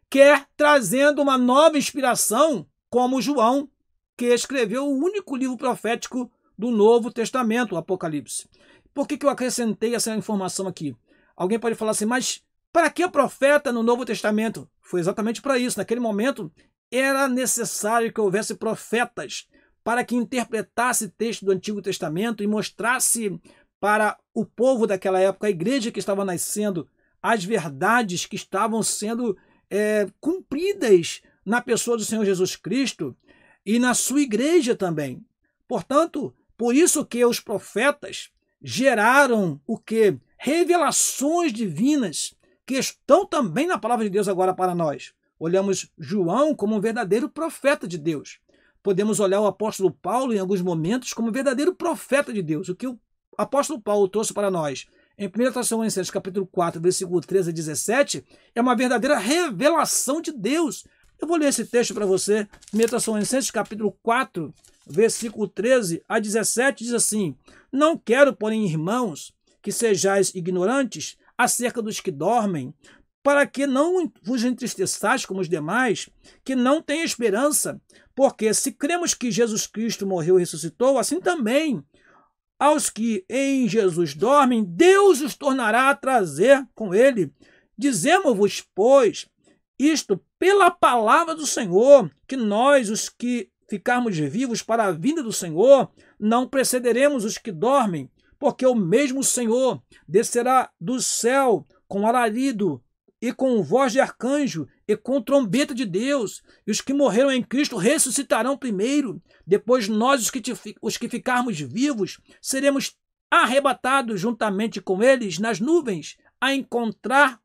Speaker 1: quer trazendo uma nova inspiração, como João, que escreveu o único livro profético do Novo Testamento, o Apocalipse. Por que eu acrescentei essa informação aqui? Alguém pode falar assim, mas para que profeta no Novo Testamento? Foi exatamente para isso. Naquele momento, era necessário que houvesse profetas para que interpretasse texto do Antigo Testamento e mostrasse para o povo daquela época, a igreja que estava nascendo, as verdades que estavam sendo cumpridas na pessoa do Senhor Jesus Cristo e na sua igreja também. Portanto, por isso que os profetas geraram o quê? Revelações divinas que estão também na palavra de Deus agora para nós. Olhamos João como um verdadeiro profeta de Deus. Podemos olhar o apóstolo Paulo em alguns momentos como um verdadeiro profeta de Deus. O que o apóstolo Paulo trouxe para nós em 1 Tessalonicenses capítulo 4, versículo 13 a 17, é uma verdadeira revelação de Deus. Eu vou ler esse texto para você. 1 Tessalonicenses capítulo 4, versículo 13 a 17, diz assim: Não quero, porém, irmãos, que sejais ignorantes acerca dos que dormem, para que não vos entristeçais como os demais, que não têm esperança, porque se cremos que Jesus Cristo morreu e ressuscitou, assim também aos que em Jesus dormem, Deus os tornará a trazer com ele. Dizemos-vos, pois, isto pela palavra do Senhor, que nós, os que ficarmos vivos para a vinda do Senhor, não precederemos os que dormem, porque o mesmo Senhor descerá do céu com alarido e com voz de arcanjo e com trombeta de Deus, e os que morreram em Cristo ressuscitarão primeiro. Depois nós, os que ficarmos vivos, seremos arrebatados juntamente com eles nas nuvens, a encontrar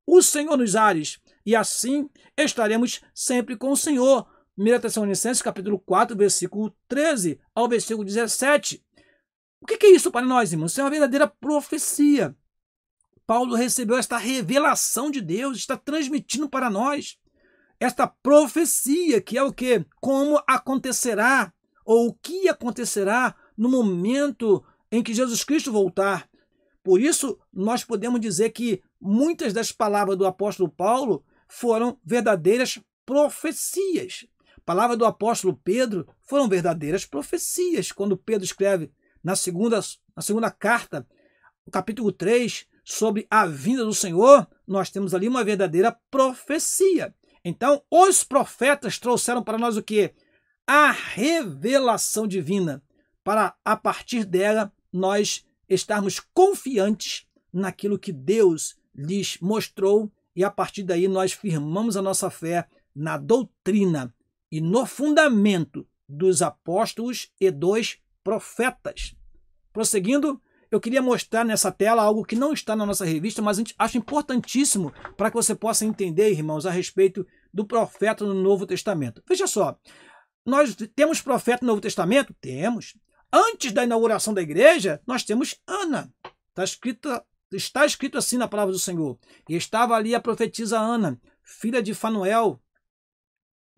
Speaker 1: o Senhor nos ares, e assim estaremos sempre com o Senhor. 1 Tessalonicenses capítulo 4, versículo 13 ao versículo 17. O que é isso para nós, irmãos? Isso é uma verdadeira profecia. Paulo recebeu esta revelação de Deus, está transmitindo para nós esta profecia, que é o quê? Como acontecerá, ou o que acontecerá no momento em que Jesus Cristo voltar. Por isso, nós podemos dizer que muitas das palavras do apóstolo Paulo foram verdadeiras profecias. A palavra do apóstolo Pedro foram verdadeiras profecias. Quando Pedro escreve na segunda carta, o capítulo 3, sobre a vinda do Senhor, nós temos ali uma verdadeira profecia. Então, os profetas trouxeram para nós o quê? A revelação divina, para, a partir dela, nós estarmos confiantes naquilo que Deus lhes mostrou, e a partir daí nós firmamos a nossa fé na doutrina e no fundamento dos apóstolos e dos profetas. Prosseguindo, eu queria mostrar nessa tela algo que não está na nossa revista, mas acho importantíssimo para que você possa entender, irmãos, a respeito do profeta no Novo Testamento. Veja só, nós temos profeta no Novo Testamento? Temos. Antes da inauguração da igreja, nós temos Ana. Está escrito assim na palavra do Senhor. E estava ali a profetisa Ana, filha de Fanuel,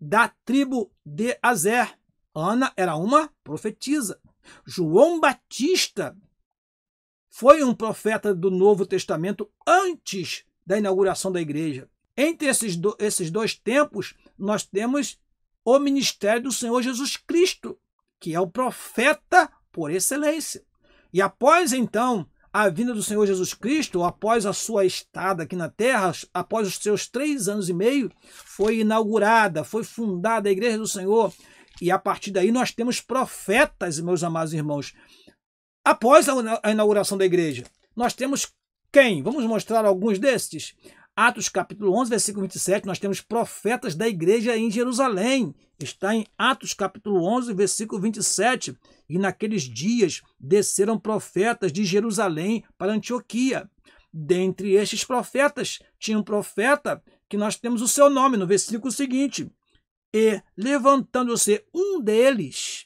Speaker 1: da tribo de Azer. Ana era uma profetisa. João Batista foi um profeta do Novo Testamento antes da inauguração da igreja. Entre esses dois tempos, nós temos o ministério do Senhor Jesus Cristo, que é o profeta por excelência. E após, então, a vinda do Senhor Jesus Cristo, após a sua estada aqui na terra, após os seus 3 anos e meio, foi inaugurada, foi fundada a igreja do Senhor. E a partir daí nós temos profetas, meus amados irmãos. Após a inauguração da igreja, nós temos quem? Vamos mostrar alguns destes. Atos capítulo 11, versículo 27, nós temos profetas da igreja em Jerusalém. Está em Atos capítulo 11, versículo 27. E naqueles dias desceram profetas de Jerusalém para Antioquia. Dentre estes profetas, tinha um profeta que nós temos o seu nome no versículo seguinte. E, levantando-se um deles,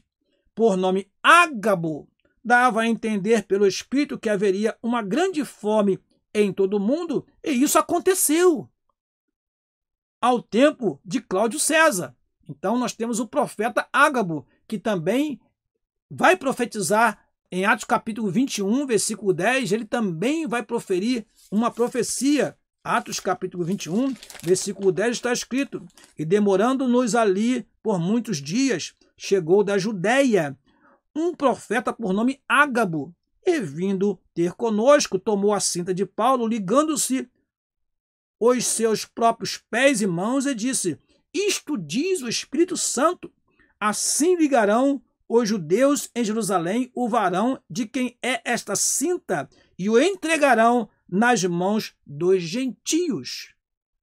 Speaker 1: por nome Ágabo, dava a entender pelo Espírito que haveria uma grande fome em todo o mundo, e isso aconteceu ao tempo de Cláudio César. Então nós temos o profeta Ágabo, que também vai profetizar em Atos capítulo 21, versículo 10, ele também vai proferir uma profecia. Atos capítulo 21, versículo 10 está escrito: e demorando-nos ali por muitos dias, chegou da Judéia um profeta por nome Ágabo, e vindo ter conosco, tomou a cinta de Paulo, ligando-se os seus próprios pés e mãos, e disse: isto diz o Espírito Santo, assim ligarão os judeus em Jerusalém o varão de quem é esta cinta, e o entregarão nas mãos dos gentios.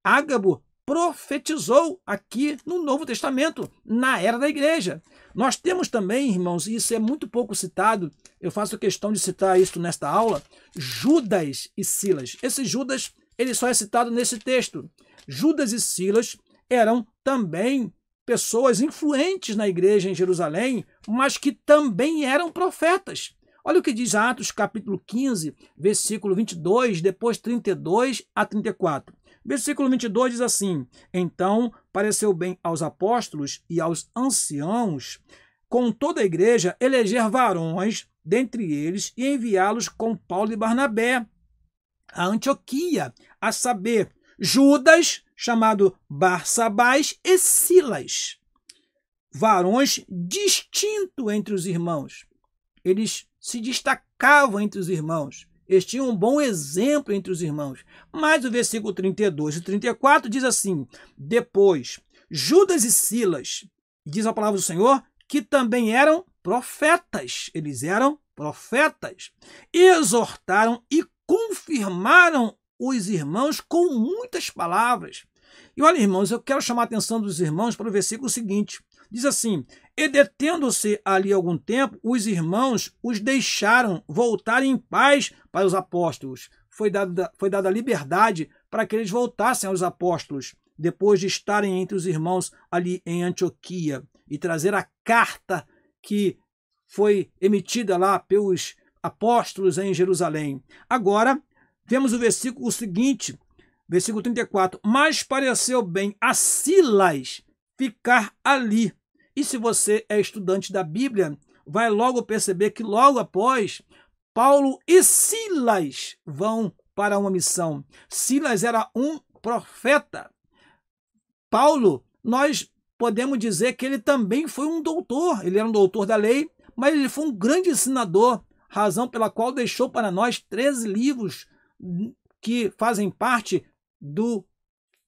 Speaker 1: Ágabo profetizou aqui no Novo Testamento, na era da igreja. Nós temos também, irmãos, e isso é muito pouco citado, eu faço questão de citar isso nesta aula, Judas e Silas. Esse Judas, ele só é citado nesse texto. Judas e Silas eram também pessoas influentes na igreja em Jerusalém, mas que também eram profetas. Olha o que diz Atos capítulo 15, versículo 22, depois 32 a 34. Versículo 22 diz assim: então pareceu bem aos apóstolos e aos anciãos, com toda a igreja, eleger varões dentre eles e enviá-los com Paulo e Barnabé a Antioquia, a saber, Judas, chamado Barsabás, e Silas, varões distintos entre os irmãos. Eles se destacavam entre os irmãos. Eles tinham um bom exemplo entre os irmãos. Mas o versículo 32 e 34 diz assim: depois, Judas e Silas, diz a palavra do Senhor, que também eram profetas. Eles eram profetas. Exortaram e confirmaram os irmãos com muitas palavras. E olha, irmãos, eu quero chamar a atenção dos irmãos para o versículo seguinte. Diz assim: e detendo-se ali algum tempo, os irmãos os deixaram voltar em paz para os apóstolos. Foi dada liberdade para que eles voltassem aos apóstolos, depois de estarem entre os irmãos ali em Antioquia, e trazer a carta que foi emitida lá pelos apóstolos em Jerusalém. Agora, vemos o versículo seguinte, versículo 34. Mas pareceu bem a Silas ficar ali. E se você é estudante da Bíblia, vai logo perceber que logo após, Paulo e Silas vão para uma missão. Silas era um profeta. Paulo, nós podemos dizer que ele também foi um doutor. Ele era um doutor da lei, mas ele foi um grande ensinador, razão pela qual deixou para nós 13 livros que fazem parte do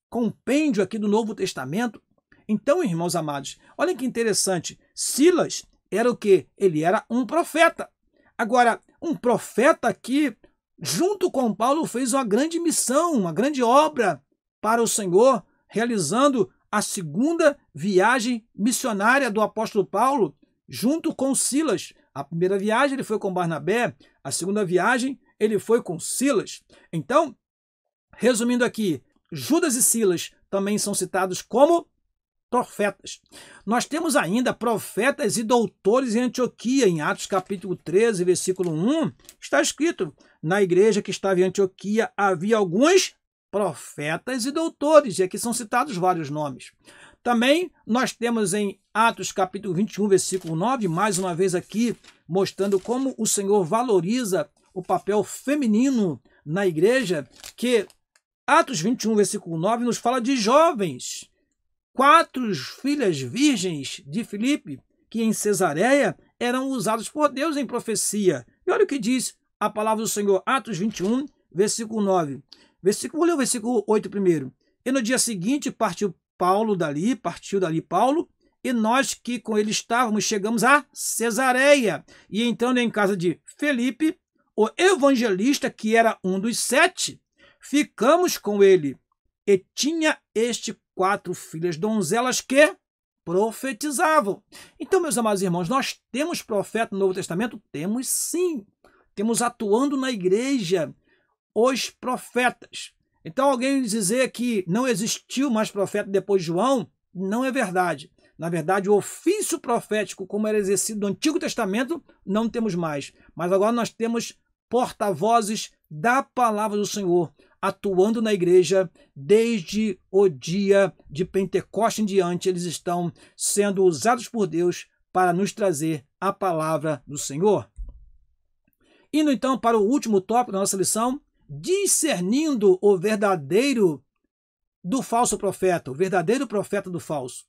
Speaker 1: compêndio aqui do Novo Testamento. Então, irmãos amados, olha que interessante. Silas era o quê? Ele era um profeta. Agora, um profeta que, junto com Paulo, fez uma grande missão, uma grande obra para o Senhor, realizando a segunda viagem missionária do apóstolo Paulo, junto com Silas. A primeira viagem ele foi com Barnabé, a segunda viagem ele foi com Silas. Então, resumindo aqui, Judas e Silas também são citados como profetas. Nós temos ainda profetas e doutores em Antioquia. Em Atos capítulo 13, versículo 1, está escrito: na igreja que estava em Antioquia havia alguns profetas e doutores, e aqui são citados vários nomes. Também nós temos em Atos capítulo 21, versículo 9, mais uma vez aqui, mostrando como o Senhor valoriza o papel feminino na igreja, que Atos 21, versículo 9, nos fala de jovens, 4 filhas virgens de Filipe, que em Cesareia eram usadas por Deus em profecia. E olha o que diz a palavra do Senhor, Atos 21, versículo 9. Vou ler o versículo 8 primeiro. E no dia seguinte partiu dali Paulo, e nós que com ele estávamos, chegamos a Cesareia. E entrando em casa de Felipe, o evangelista, que era um dos 7, ficamos com ele. E tinha este 4 filhas donzelas que profetizavam. Então, meus amados irmãos, nós temos profeta no Novo Testamento? Temos sim. Temos atuando na igreja os profetas. Então, alguém dizer que não existiu mais profeta depois de João, não é verdade. Na verdade, o ofício profético, como era exercido no Antigo Testamento, não temos mais. Mas agora nós temos porta-vozes da palavra do Senhor, atuando na igreja desde o dia de Pentecostes em diante. Eles estão sendo usados por Deus para nos trazer a palavra do Senhor. Indo então para o último tópico da nossa lição, discernindo o verdadeiro do falso profeta, o verdadeiro profeta do falso.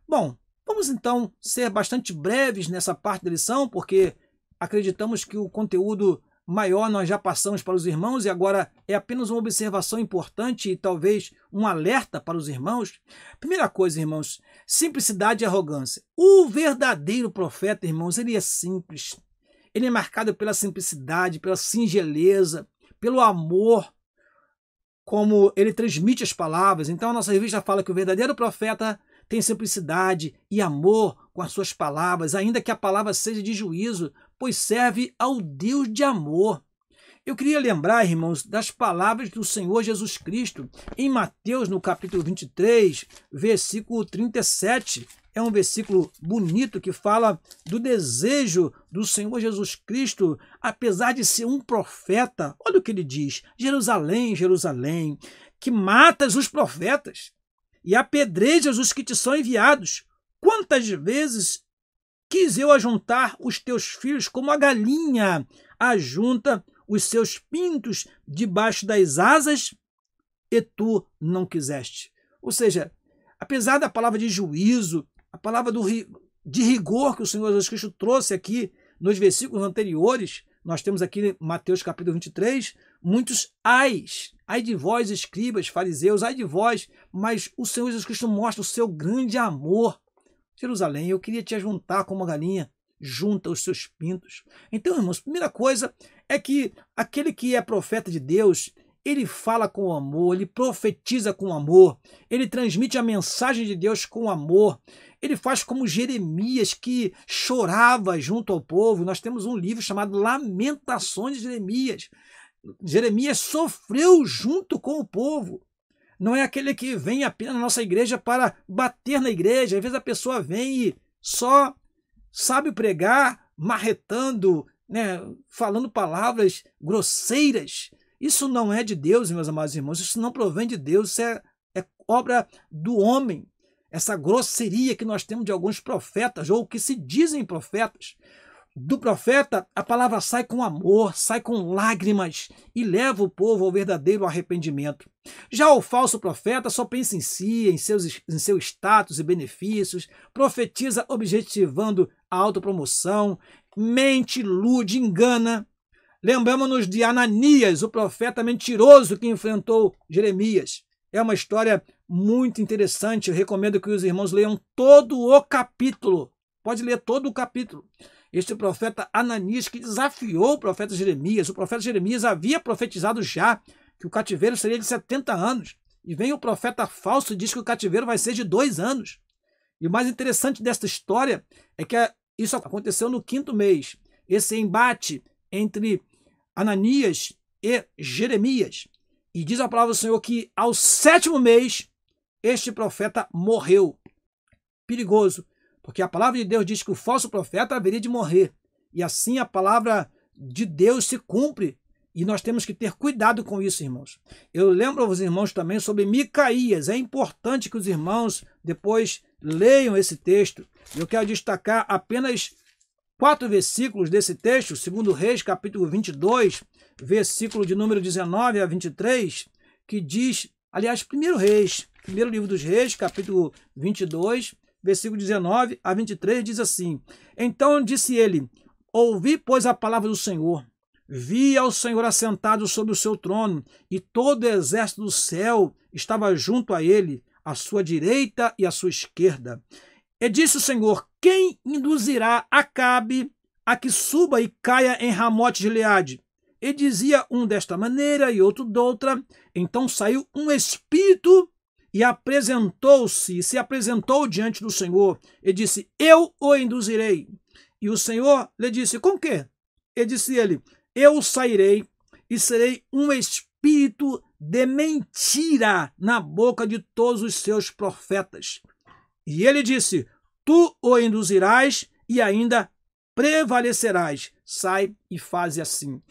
Speaker 1: Bom, vamos então ser bastante breves nessa parte da lição, porque acreditamos que o conteúdo maior nós já passamos para os irmãos e agora é apenas uma observação importante e talvez um alerta para os irmãos. Primeira coisa, irmãos, simplicidade e arrogância. O verdadeiro profeta, irmãos, ele é simples. Ele é marcado pela simplicidade, pela singeleza, pelo amor, como ele transmite as palavras. Então a nossa revista fala que o verdadeiro profeta tem simplicidade e amor com as suas palavras, ainda que a palavra seja de juízo, pois serve ao Deus de amor. Eu queria lembrar, irmãos, das palavras do Senhor Jesus Cristo em Mateus, no capítulo 23, versículo 37. É um versículo bonito que fala do desejo do Senhor Jesus Cristo, apesar de ser um profeta. Olha o que ele diz: Jerusalém, Jerusalém, que matas os profetas e apedrejas os que te são enviados. Quantas vezes quis eu ajuntar os teus filhos como a galinha ajunta os seus pintos debaixo das asas, e tu não quiseste. Ou seja, apesar da palavra de juízo, a palavra de rigor que o Senhor Jesus Cristo trouxe aqui nos versículos anteriores, nós temos aqui em Mateus capítulo 23, muitos ais. Ai de vós, escribas, fariseus, ai de vós, mas o Senhor Jesus Cristo mostra o seu grande amor. Jerusalém, eu queria te ajuntar como uma galinha junta os seus pintos. Então, irmãos, primeira coisa é que aquele que é profeta de Deus, ele fala com amor, ele profetiza com amor, ele transmite a mensagem de Deus com amor. Ele faz como Jeremias, que chorava junto ao povo. Nós temos um livro chamado Lamentações de Jeremias. Jeremias sofreu junto com o povo. Não é aquele que vem apenas na nossa igreja para bater na igreja. Às vezes a pessoa vem e só sabe pregar, marretando, falando palavras grosseiras. Isso não é de Deus, meus amados irmãos. Isso não provém de Deus. Isso é obra do homem. Essa grosseria que nós temos de alguns profetas, ou que se dizem profetas. Do profeta, a palavra sai com amor, sai com lágrimas e leva o povo ao verdadeiro arrependimento. Já o falso profeta só pensa em si, em seu status e benefícios, profetiza objetivando a autopromoção, mente, ilude, engana. Lembramos-nos de Ananias, o profeta mentiroso que enfrentou Jeremias. É uma história muito interessante. Eu recomendo que os irmãos leiam todo o capítulo. Pode ler todo o capítulo. Este profeta Ananias que desafiou o profeta Jeremias. O profeta Jeremias havia profetizado já que o cativeiro seria de 70 anos. E vem o profeta falso e diz que o cativeiro vai ser de 2 anos. E o mais interessante desta história é que isso aconteceu no 5º mês. Esse embate entre Ananias e Jeremias. E diz a palavra do Senhor que ao 7º mês este profeta morreu. Perigoso. Porque a palavra de Deus diz que o falso profeta haveria de morrer. E assim a palavra de Deus se cumpre. E nós temos que ter cuidado com isso, irmãos. Eu lembro aos irmãos também sobre Micaías. É importante que os irmãos depois leiam esse texto. Eu quero destacar apenas 4 versículos desse texto. 2 Reis, capítulo 22, versículo de número 19 a 23, que diz, aliás, 1 Reis, primeiro livro dos Reis, capítulo 22, versículo 19 a 23, diz assim: Então disse ele, ouvi, pois, a palavra do Senhor. Vi ao Senhor assentado sobre o seu trono, e todo o exército do céu estava junto a ele, à sua direita e à sua esquerda. E disse o Senhor, quem induzirá Acabe a que suba e caia em Ramote de Gileade? E dizia um desta maneira e outro doutra. Então saiu um espírito e se apresentou diante do Senhor, e disse, eu o induzirei. E o Senhor lhe disse, com quê? E disse ele, eu sairei e serei um espírito de mentira na boca de todos os seus profetas. E ele disse, tu o induzirás e ainda prevalecerás. Sai e faze assim.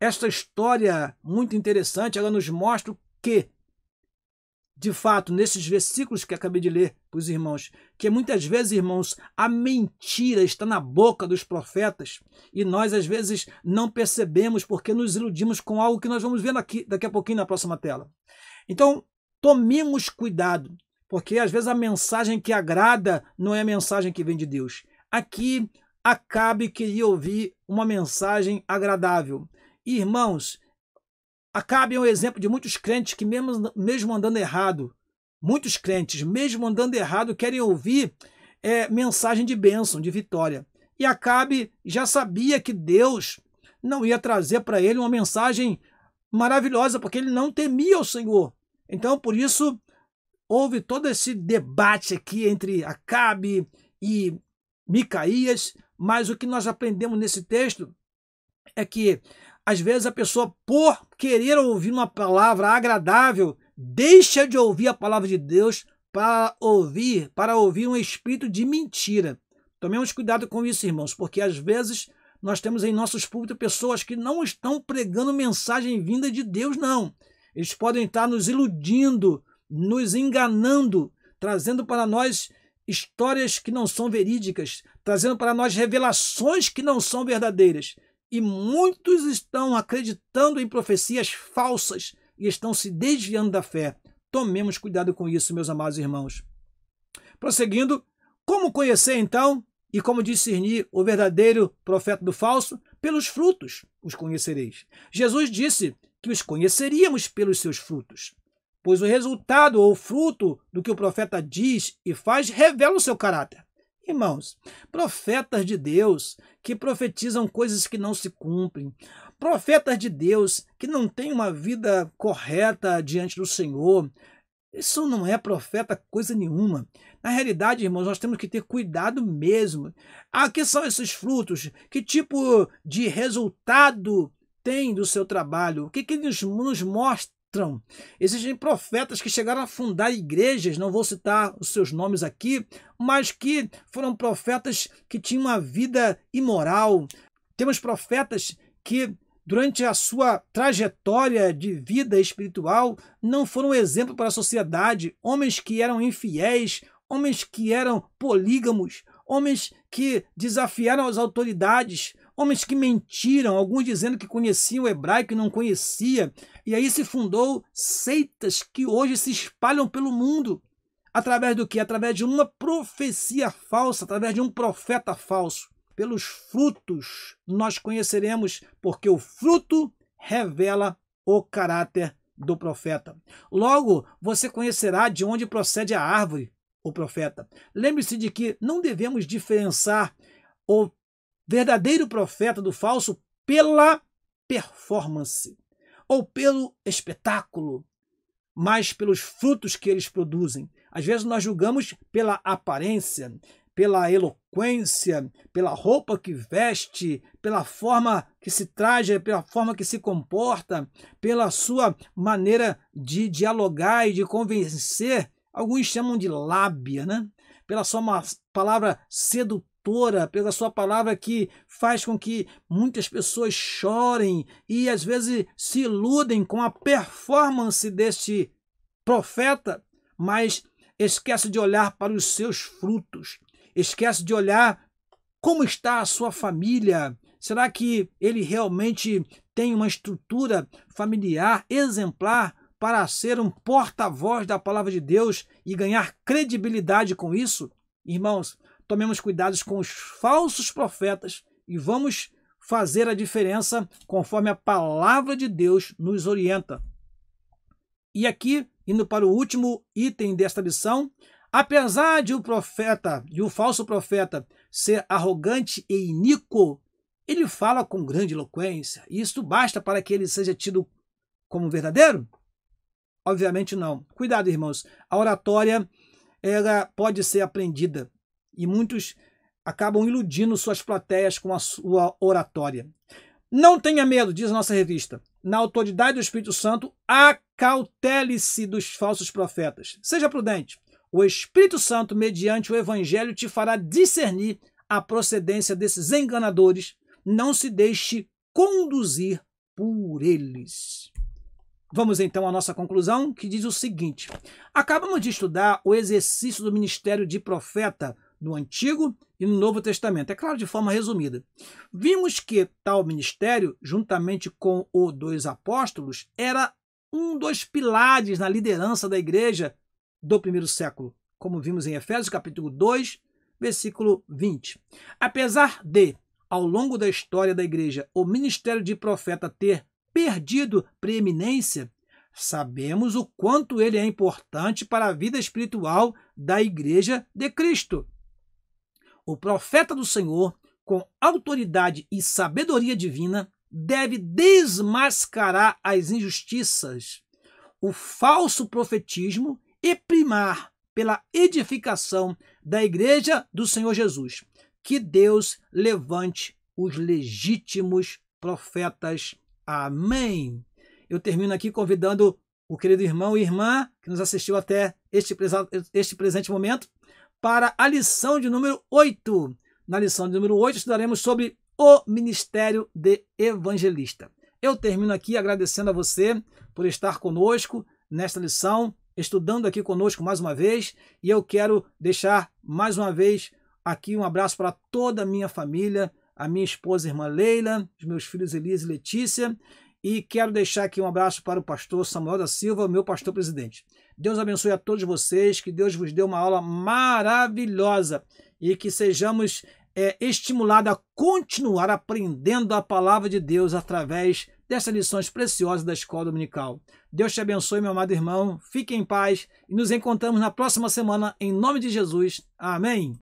Speaker 1: Esta história muito interessante, ela nos mostra que, de fato, nesses versículos que acabei de ler, para os irmãos que muitas vezes, irmãos, a mentira está na boca dos profetas e nós, às vezes, não percebemos porque nos iludimos com algo que nós vamos ver daqui a pouquinho na próxima tela. Então, tomemos cuidado, porque às vezes a mensagem que agrada não é a mensagem que vem de Deus. Aqui, Acabe queria ouvir uma mensagem agradável. Irmãos, Acabe é um exemplo de muitos crentes que mesmo andando errado, muitos crentes, mesmo andando errado, querem ouvir mensagem de bênção, de vitória. E Acabe já sabia que Deus não ia trazer para ele uma mensagem maravilhosa, porque ele não temia o Senhor. Então, por isso, houve todo esse debate aqui entre Acabe e Micaías, mas o que nós aprendemos nesse texto é que, às vezes, a pessoa, por querer ouvir uma palavra agradável, deixa de ouvir a palavra de Deus para ouvir um espírito de mentira. Tomemos cuidado com isso, irmãos, porque às vezes nós temos em nossos púlpitos pessoas que não estão pregando mensagem vinda de Deus, não. Eles podem estar nos iludindo, nos enganando, trazendo para nós histórias que não são verídicas, trazendo para nós revelações que não são verdadeiras. E muitos estão acreditando em profecias falsas e estão se desviando da fé. Tomemos cuidado com isso, meus amados irmãos. Prosseguindo, como conhecer então e como discernir o verdadeiro profeta do falso? Pelos frutos os conhecereis. Jesus disse que os conheceríamos pelos seus frutos, pois o resultado ou fruto do que o profeta diz e faz revela o seu caráter. Irmãos, profetas de Deus que profetizam coisas que não se cumprem, profetas de Deus que não têm uma vida correta diante do Senhor, isso não é profeta coisa nenhuma. Na realidade, irmãos, nós temos que ter cuidado mesmo. Que são esses frutos? Que tipo de resultado tem do seu trabalho? O que eles nos mostram? Existem profetas que chegaram a fundar igrejas, não vou citar os seus nomes aqui, mas que foram profetas que tinham uma vida imoral. Temos profetas que, durante a sua trajetória de vida espiritual, não foram exemplo para a sociedade. Homens que eram infiéis, homens que eram polígamos, homens que desafiaram as autoridades, homens que mentiram, alguns dizendo que conheciam o hebraico e não conhecia. E aí se fundou seitas que hoje se espalham pelo mundo. Através do quê? Através de uma profecia falsa, através de um profeta falso. Pelos frutos nós conheceremos, porque o fruto revela o caráter do profeta. Logo, você conhecerá de onde procede a árvore, o profeta. Lembre-se de que não devemos diferenciar o verdadeiro profeta do falso pela performance ou pelo espetáculo, mas pelos frutos que eles produzem. Às vezes nós julgamos pela aparência, pela eloquência, pela roupa que veste, pela forma que se traja, pela forma que se comporta, pela sua maneira de dialogar e de convencer. Alguns chamam de lábia, né? Pela sua palavra sedutora, pela sua palavra que faz com que muitas pessoas chorem e às vezes se iludem com a performance deste profeta, mas esquece de olhar para os seus frutos. Esquece de olhar como está a sua família. Será que ele realmente tem uma estrutura familiar exemplar para ser um porta-voz da palavra de Deus e ganhar credibilidade com isso? Irmãos, tomemos cuidados com os falsos profetas e vamos fazer a diferença conforme a palavra de Deus nos orienta. E aqui, indo para o último item desta lição, apesar de o profeta, de o falso profeta, ser arrogante e iníquo, ele fala com grande eloquência. E isso basta para que ele seja tido como verdadeiro? Obviamente não. Cuidado, irmãos. A oratória, ela pode ser aprendida. E muitos acabam iludindo suas plateias com a sua oratória. Não tenha medo, diz a nossa revista. Na autoridade do Espírito Santo, acautele-se dos falsos profetas. Seja prudente. O Espírito Santo, mediante o Evangelho, te fará discernir a procedência desses enganadores. Não se deixe conduzir por eles. Vamos então à nossa conclusão, que diz o seguinte: acabamos de estudar o exercício do ministério de profeta no Antigo e no Novo Testamento, é claro, de forma resumida. Vimos que tal ministério, juntamente com o dos apóstolos, era um dos pilares na liderança da igreja do primeiro século, como vimos em Efésios capítulo 2, versículo 20. Apesar de, ao longo da história da igreja, o ministério de profeta ter perdido preeminência, sabemos o quanto ele é importante para a vida espiritual da igreja de Cristo. O profeta do Senhor, com autoridade e sabedoria divina, deve desmascarar as injustiças, o falso profetismo e primar pela edificação da igreja do Senhor Jesus. Que Deus levante os legítimos profetas. Amém. Eu termino aqui convidando o querido irmão e irmã que nos assistiu até este presente momento para a lição de número 8. Na lição de número 8 estudaremos sobre o ministério de evangelista. Eu termino aqui agradecendo a você por estar conosco nesta lição, estudando aqui conosco mais uma vez, e eu quero deixar mais uma vez aqui um abraço para toda a minha família, a minha esposa, irmã Leila, os meus filhos Elias e Letícia, e quero deixar aqui um abraço para o pastor Samuel da Silva, meu pastor presidente. Deus abençoe a todos vocês, que Deus vos dê uma aula maravilhosa e que sejamos estimulados a continuar aprendendo a palavra de Deus através dessas lições preciosas da Escola Dominical. Deus te abençoe, meu amado irmão, fique em paz e nos encontramos na próxima semana, em nome de Jesus. Amém.